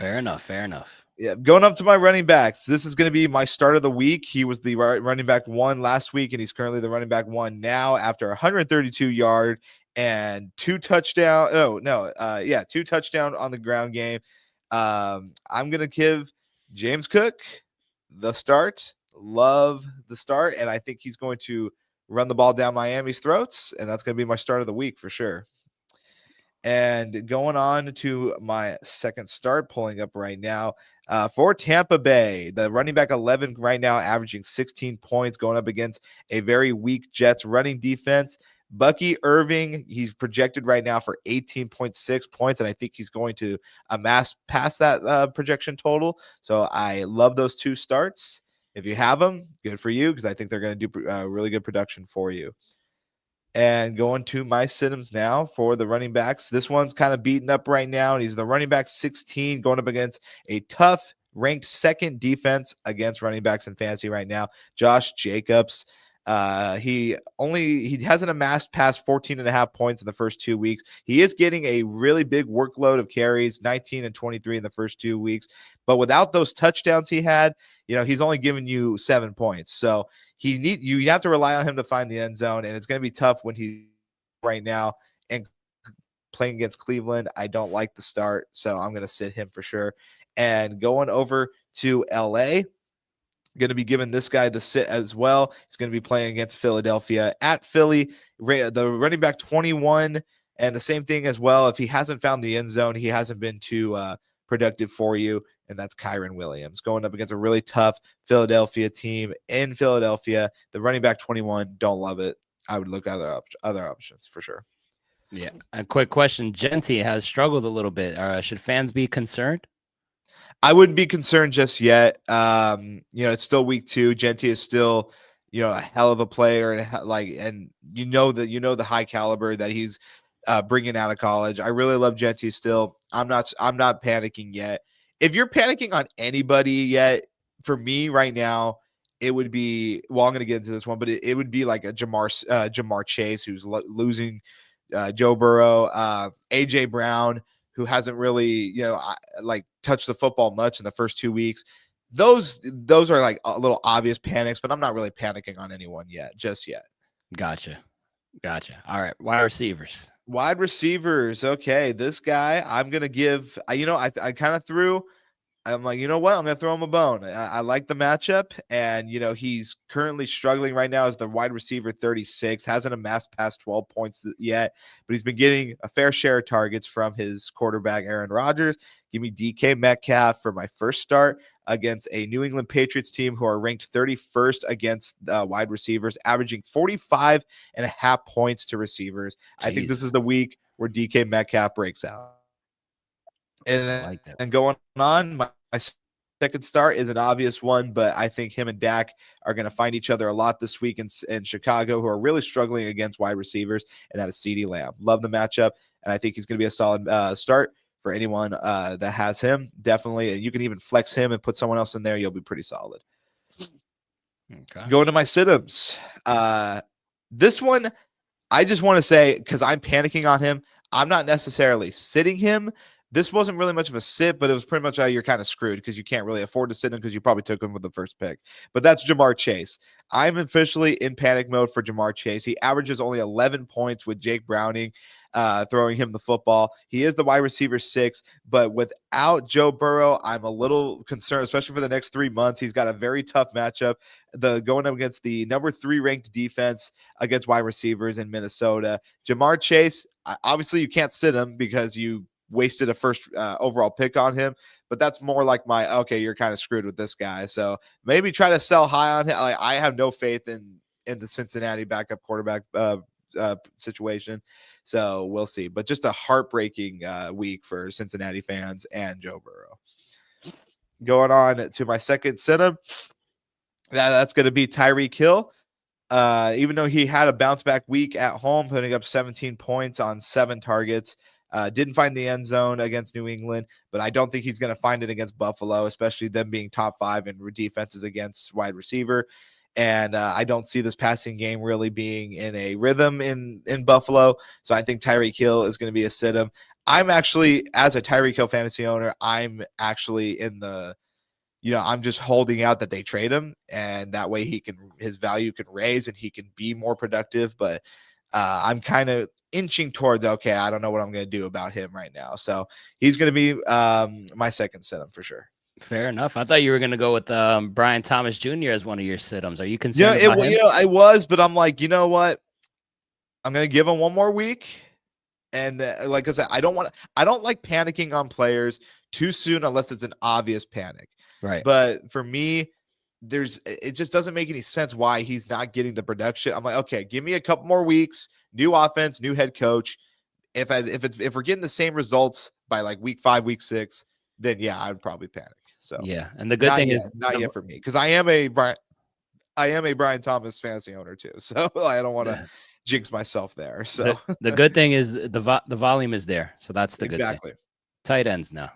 enough. Fair enough. Yeah, going up to my running backs. This is going to be my start of the week. He was the running back 1 last week, and he's currently the running back 1 now after 132-yard and 2 touchdown. Two touchdown on the ground game. I'm going to give James Cook the start. Love the start, and I think he's going to run the ball down Miami's throats, and that's going to be my start of the week for sure. And going on to my second start, pulling up right now for Tampa Bay, the running back 11 right now, averaging 16 points, going up against a very weak Jets running defense. Bucky Irving, he's projected right now for 18.6 points, and I think he's going to amass past that projection total. So I love those 2 starts. If you have them, good for you, because I think they're going to do really good production for you. And going to my sit-ems now for the running backs. This one's kind of beaten up right now, and he's the running back 16 going up against a tough ranked second defense against running backs in fantasy right now. Josh Jacobs. He hasn't amassed past 14.5 points in the first 2 weeks. He is getting a really big workload of carries, 19 and 23 in the first 2 weeks. But without those touchdowns he had, he's only given you 7 points. So you have to rely on him to find the end zone, and it's going to be tough when he's right now and playing against Cleveland. I don't like the start, so I'm going to sit him for sure. And going over to LA, going to be giving this guy the sit as well. He's going to be playing against Philadelphia at Philly, the running back 21, and the same thing as well. If he hasn't found the end zone, he hasn't been too productive for you, and that's Kyron Williams going up against a really tough Philadelphia team in Philadelphia. The running back 21, don't love it. I would look at other options for sure. Yeah. A quick question. Genty has struggled a little bit. Should fans be concerned? I wouldn't be concerned just yet. It's still week 2. Genty is still, a hell of a player, and the high caliber that he's bringing out of college. I really love Genty still. I'm not panicking yet. If you're panicking on anybody yet, for me right now, it would be, I'm going to get into this one, but it would be like a Jamar Chase, who's losing Joe Burrow, AJ Brown, who hasn't really, touched the football much in the first 2 weeks. Those are like a little obvious panics, but I'm not really panicking on anyone just yet. Gotcha. All right. Wide receivers. Okay. This guy, I'm going to give, I kind of threw, I'm like, you know what? I'm going to throw him a bone. I like the matchup. And, he's currently struggling right now as the wide receiver 36, hasn't amassed past 12 points yet, but he's been getting a fair share of targets from his quarterback, Aaron Rodgers. Give me DK Metcalf for my first start against a New England Patriots team who are ranked 31st against wide receivers, averaging 45.5 points to receivers. Jeez. I think this is the week where DK Metcalf breaks out. And going on, my second start is an obvious one, but I think him and Dak are going to find each other a lot this week in Chicago, who are really struggling against wide receivers, and that is CeeDee Lamb. Love the matchup, and I think he's going to be a solid start for anyone that has him. Definitely, you can even flex him and put someone else in there. You'll be pretty solid. Okay. Going to my sit-ups. This one, I just want to say, because I'm panicking on him, I'm not necessarily sitting him, this wasn't really much of a sit, but it was pretty much you're kind of screwed because you can't really afford to sit him because you probably took him with the first pick. But that's Jamar Chase. I'm officially in panic mode for Jamar Chase. He averages only 11 points with Jake Browning throwing him the football. He is the wide receiver 6, but without Joe Burrow, I'm a little concerned, especially for the next 3 months. He's got a very tough matchup. Going up against the number 3 ranked defense against wide receivers in Minnesota. Jamar Chase, obviously you can't sit him because you wasted a first overall pick on him, but that's more like okay, you're kind of screwed with this guy. So maybe try to sell high on him. I have no faith in the Cincinnati backup quarterback situation. So we'll see. But just a heartbreaking week for Cincinnati fans and Joe Burrow. Going on to my second sit-up, that's going to be Tyreek Hill. Even though he had a bounce back week at home, putting up 17 points on 7 targets, didn't find the end zone against New England, but I don't think he's going to find it against Buffalo, especially them being top 5 in defenses against wide receiver. And I don't see this passing game really being in a rhythm in Buffalo. So I think Tyreek Hill is going to be a sit-em. I'm actually, as a Tyreek Hill fantasy owner, I'm actually in the, I'm just holding out that they trade him, and that way his value can raise and he can be more productive. But I'm kind of inching towards, okay, I don't know what I'm going to do about him right now. So he's going to be my second sit-em for sure. Fair enough. I thought you were going to go with Brian Thomas Jr. as one of your sit-ems. Are you concerned about him? I was, but I'm like, you know what? I'm going to give him one more week. And like I said, I don't like panicking on players too soon unless it's an obvious panic. Right. But for me, it just doesn't make any sense why he's not getting the production. I'm like, okay, give me a couple more weeks, new offense, new head coach. If we're getting the same results by like week 5, week 6, then yeah, I would probably panic. So yeah, and the good thing is not yet for me, because I am a Brian Thomas fantasy owner too. So I don't want to jinx myself there. So the good thing is the volume is there. So that's the good thing. Tight ends now.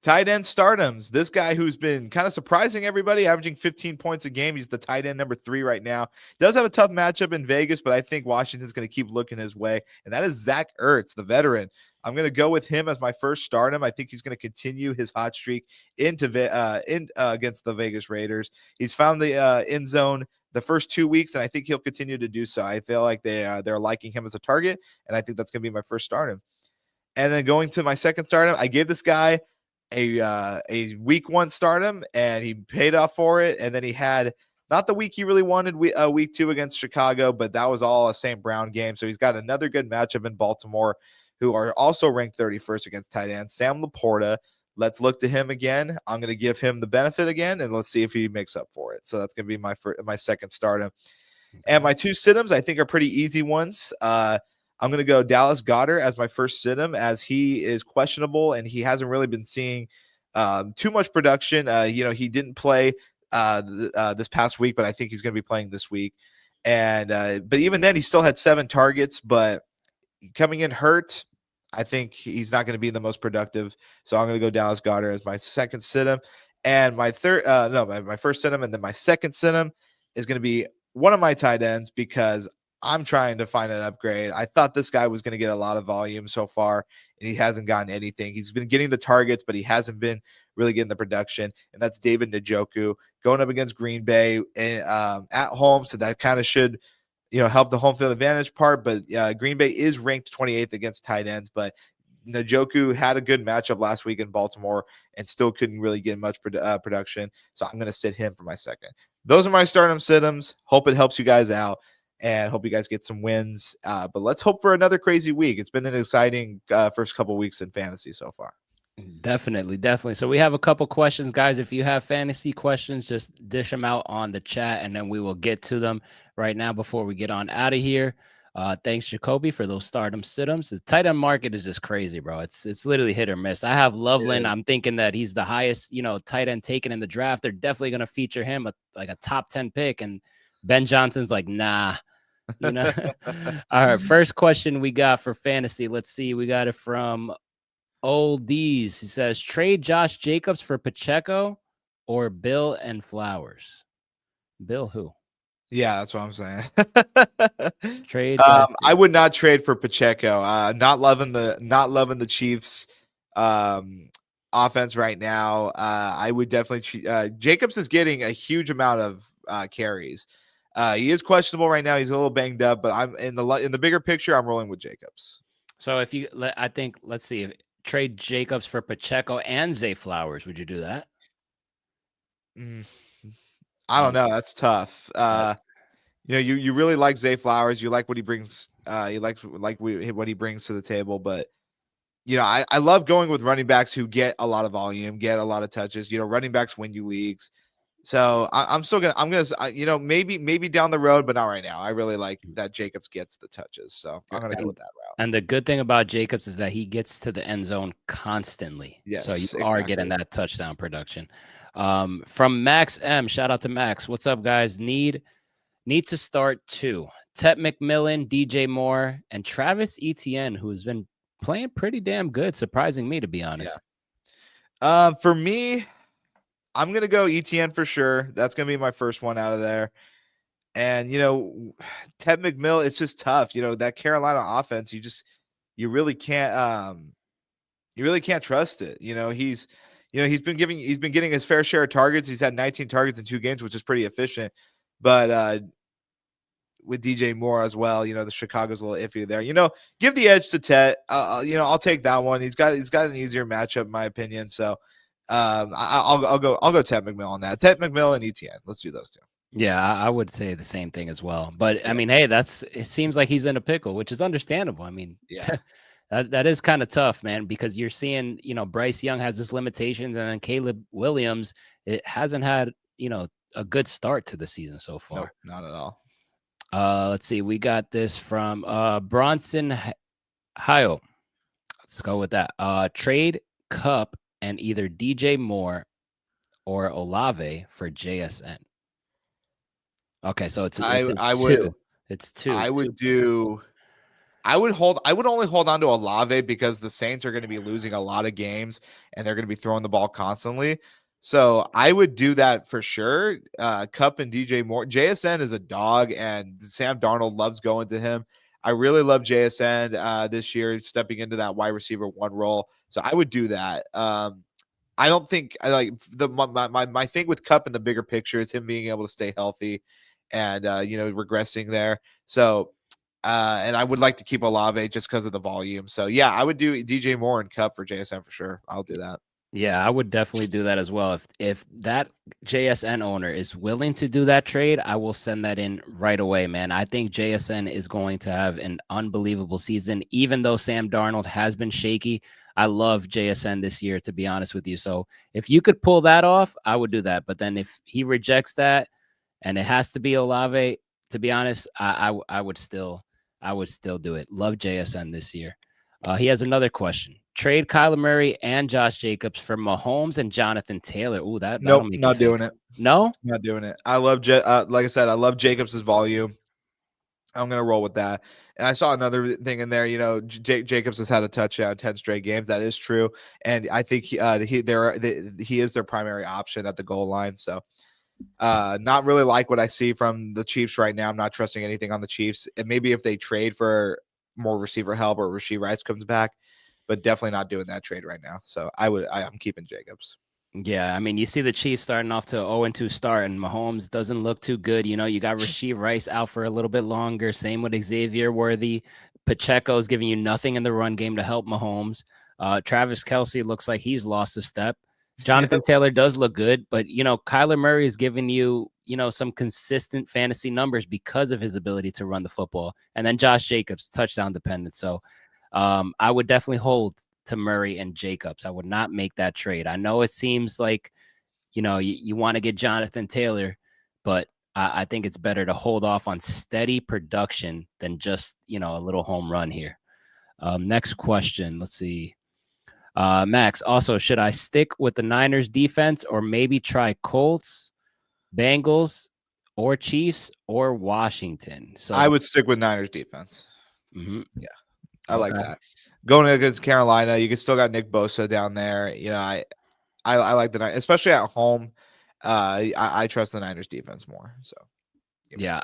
Tight end stardoms. This guy who's been kind of surprising everybody, averaging 15 points a game. He's the tight end number 3 right now. Does have a tough matchup in Vegas, but I think Washington's going to keep looking his way. And that is Zach Ertz, the veteran. I'm going to go with him as my first stardom. I think he's going to continue his hot streak against the Vegas Raiders. He's found the end zone the first 2 weeks, and I think he'll continue to do so. I feel like they're liking him as a target, and I think that's going to be my first stardom. And then going to my second stardom, I gave this guy a week 1 stardom, and he paid off for it. And then he had not the week he really wanted, week 2 against Chicago, but that was all a St. Brown game. So he's got another good matchup in Baltimore, who are also ranked 31st against tight end. Sam Laporta. Let's look to him again. I'm going to give him the benefit again, and let's see if he makes up for it. So that's going to be my second stardom. And my 2 sit-ems, I think, are pretty easy ones. I'm going to go Dallas Goedert as my first sit-em, as he is questionable and he hasn't really been seeing too much production. He didn't play this past week, but I think he's going to be playing this week. And but even then, he still had 7 targets, but coming in hurt, I think he's not going to be the most productive. So I'm going to go Dallas Goedert as my second sit-em. And my first sit-em, and then my second sit-em is going to be one of my tight ends, because I'm trying to find an upgrade. I thought this guy was going to get a lot of volume so far, and he hasn't gotten anything. He's been getting the targets, but he hasn't been really getting the production, and that's David Njoku going up against Green Bay at home. So that kind of should, help the home field advantage part. But Green Bay is ranked 28th against tight ends, but Njoku had a good matchup last week in Baltimore and still couldn't really get much production. So I'm going to sit him for my second. Those are my stardom sit-ems. Hope it helps you guys out, and hope you guys get some wins. But let's hope for another crazy week. It's been an exciting first couple weeks in fantasy so far. Definitely. So we have a couple questions, guys. If you have fantasy questions, just dish them out on the chat, and then we will get to them right now before we get on out of here. Thanks, Jacoby, for those stardom sit-ems. The tight end market is just crazy, bro. It's literally hit or miss. I have Loveland. I'm thinking that he's the highest, tight end taken in the draft. They're definitely going to feature him like a top 10 pick, and Ben Johnson's like, nah. All right, first question we got for fantasy. Let's see. We got it from Old D's. He says, trade Josh Jacobs for Pacheco or Bill and Flowers. Bill who? Yeah, that's what I'm saying. Trade. I would not trade for Pacheco. Not loving the Chiefs um, offense right now. I would definitely Jacobs is getting a huge amount of carries. He is questionable right now. He's a little banged up, but I'm in the bigger picture. I'm rolling with Jacobs. So if you, I think, let's see, if trade Jacobs for Pacheco and Zay Flowers, would you do that? Mm, I don't Um, know. That's tough. that, You really like Zay Flowers. You like what he brings. You what he brings to the table. But I love going with running backs who get a lot of volume, get a lot of touches. Running backs win you leagues. So I'm still gonna maybe down the road, but not right now. I really like that Jacobs gets the touches, so I'm gonna go with that route. and the good thing about Jacobs is that he gets to the end zone constantly. So you Yes, are getting exactly. that touchdown production. From Max M, shout out to Max. What's up, guys? Need to start two. Tet McMillan, DJ Moore, and Travis Etienne, who's been playing pretty damn good, surprising me, to be Yeah. honest. For me, I'm gonna go ETN for sure. That's gonna be my first one out of there. And Ted McMill, it's just tough. That Carolina offense, you really can't trust it. He's been getting his fair share of targets. He's had 19 targets in 2 games, which is pretty efficient. But with DJ Moore as well, the Chicago's a little iffy there. Give the edge to Ted. I'll take that one. He's got an easier matchup in my opinion. So I'll go Ted McMill on that. Ted McMill and ETN. Let's do those two. Yeah, I would say the same thing as well. But I Yeah. mean, hey, it seems like he's in a pickle, which is understandable. I mean, Yeah. that is kind of tough, man, because you're seeing, Bryce Young has his limitations, and then Caleb Williams, it hasn't had, a good start to the season so Nope, far. not at all. Let's see. We got this from Bronson Hyo. Let's go with that. Trade Cup and either DJ Moore or Olave for JSN. Okay, so it's I a I would two. It's two. I Two. would do I would only hold on to Olave because the Saints are going to be losing a lot of games and they're going to be throwing the ball constantly. So I would do that for sure. Cup and DJ Moore. JSN is a dog, and Sam Darnold loves going to him. I really love JSN this year, stepping into that wide receiver 1 role. So I would do that. I don't think I like my thing with Cup in the bigger picture is him being able to stay healthy and regressing there. So and I would like to keep Olave just because of the volume. So yeah, I would do DJ Moore and Cup for JSN for sure. I'll do that. Yeah, I would definitely do that as well. If that JSN owner is willing to do that trade, I will send that in right away, man. I think JSN is going to have an unbelievable season, even though Sam Darnold has been shaky. I love JSN this year, to be honest with you. So if you could pull that off, I would do that. But then if he rejects that and it has to be Olave, to be honest, I would still do it. Love JSN this year. He has another question. Trade Kyler Murray and Josh Jacobs for Mahomes and Jonathan Taylor. Ooh, that'll Nope, make you not think. doing it. No? Not doing it. I love like I said, I love Jacobs's volume. I'm gonna roll with that. And I saw another thing in there. Jacobs has had a touchdown 10 straight games. That is true, and I think he is their primary option at the goal line. So, not really like what I see from the Chiefs right now. I'm not trusting anything on the Chiefs. And maybe if they trade for more receiver help or Rashee Rice comes back, but definitely not doing that trade right now. So I'm keeping Jacobs. Yeah, I mean, you see the Chiefs starting off to 0-2 start, and Mahomes doesn't look too good. You got Rashee Rice out for a little bit longer. Same with Xavier Worthy. Pacheco's giving you nothing in the run game to help Mahomes. Travis Kelce looks like he's lost a step. Jonathan Yep. Taylor does look good, but Kyler Murray is giving you some consistent fantasy numbers because of his ability to run the football. And then Josh Jacobs, touchdown dependent. So I would definitely hold to Murray and Jacobs. I would not make that trade. I know it seems like you want to get Jonathan Taylor, but I think it's better to hold off on steady production than just a little home run here. Next question. Let's see. Max, also, should I stick with the Niners defense or maybe try Colts, Bengals, or Chiefs or Washington? So I would stick with Niners defense. Mhm. Yeah, I like Okay. that. Going against Carolina, you can still got Nick Bosa down there. I like the Niners, especially at home. I trust the Niners defense more. So give me Yeah,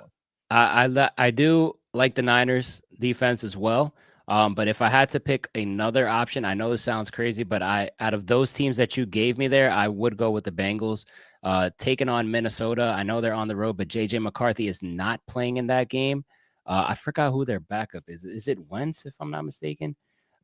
that one. I do like the Niners defense as well. But if I had to pick another option, I know this sounds crazy, but out of those teams that you gave me there, I would go with the Bengals. Taking on Minnesota. I know they're on the road, but JJ McCarthy is not playing in that game. I forgot who their backup is. Is it Wentz, if I'm not mistaken?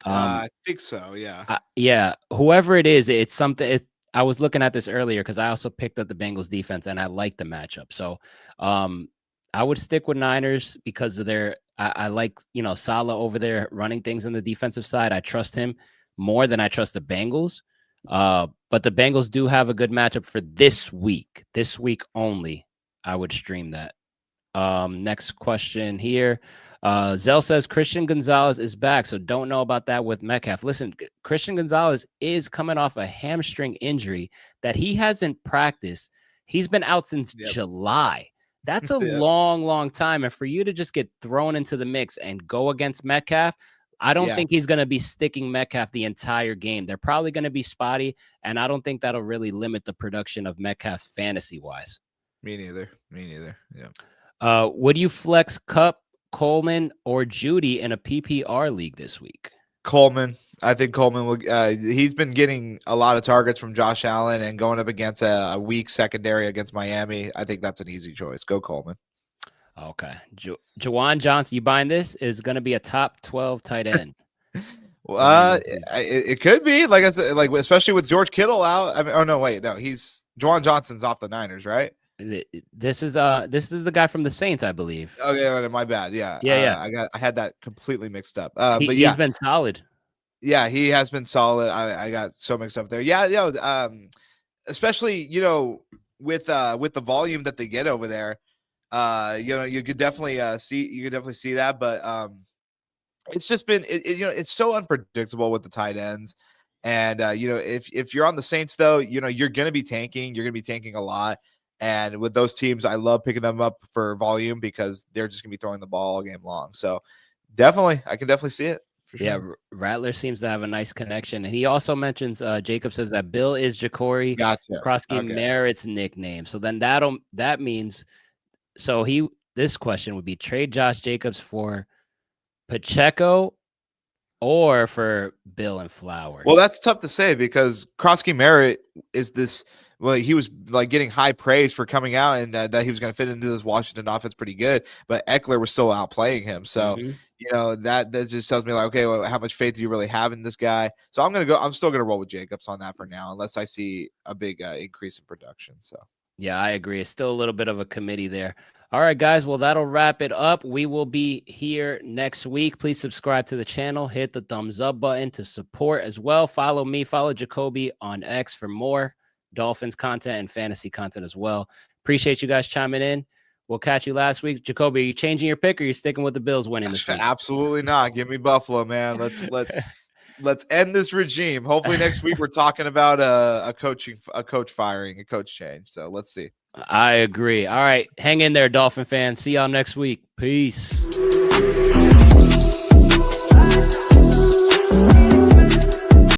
I think so. Yeah. Yeah, whoever it is, it's something. I was looking at this earlier because I also picked up the Bengals defense and I like the matchup. So I would stick with Niners because of their. I like Salah over there running things on the defensive side. I trust him more than I trust the Bengals. But the Bengals do have a good matchup for this week. This week only, I would stream that. Next question here. Zell says Christian Gonzalez is back, so don't know about that with Metcalf. Listen, Christian Gonzalez is coming off a hamstring injury that he hasn't practiced. He's been out since July. That's a long time. And for you to just get thrown into the mix and go against Metcalf, I don't think he's going to be sticking Metcalf the entire game. They're probably going to be spotty, and I don't think that'll really limit the production of Metcalf's fantasy-wise. Me neither. Yeah. Would you flex Kupp, Coleman, or Judy in a PPR league this week? Coleman. I think Coleman will. He's been getting a lot of targets from Josh Allen and going up against a weak secondary against Miami. I think that's an easy choice. Go Coleman. Okay. Juwan Johnson, you buying this? Is going to be a top 12 tight end. It could be, like I said, like especially with George Kittle out. I mean, he's Juwan Johnson's off the Niners, right? This is the guy from the Saints, I believe. Okay, my bad. Yeah. I had that completely mixed up. But yeah, he's been solid. Yeah, he has been solid. I got so mixed up there. Yeah, especially with the volume that they get over there. You could definitely see that, but it's just been it's so unpredictable with the tight ends. And if you're on the Saints though, you're gonna be tanking. You're gonna be tanking a lot. And with those teams, I love picking them up for volume because they're just gonna be throwing the ball all game long. So I can definitely see it. For sure. Yeah, Rattler seems to have a nice connection. And he also mentions Jacob says that Bill is Ja'Cory. Gotcha. Krosky Merritt's nickname. So then that means this question would be trade Josh Jacobs for Pacheco or for Bill and Flowers. Well, that's tough to say because Krosky Merritt is this. Well, he was like getting high praise for coming out and that he was going to fit into this Washington offense pretty good, but Eckler was still outplaying him. So, that just tells me like, okay, well, how much faith do you really have in this guy? So I'm still going to roll with Jacobs on that for now, unless I see a big increase in production. So, yeah, I agree. It's still a little bit of a committee there. All right, guys. Well, that'll wrap it up. We will be here next week. Please subscribe to the channel. Hit the thumbs up button to support as well. Follow me. Follow Jacoby on X for more Dolphins content and fantasy content as well. Appreciate you guys chiming in. We'll catch you last week. Jacoby, are you changing your pick or are you sticking with the Bills winning this week? Absolutely not. Give me Buffalo, man. Let's end this regime. Hopefully next week we're talking about a coach firing, a coach change. So let's see. I agree. All right. Hang in there, Dolphin fans. See y'all next week. Peace.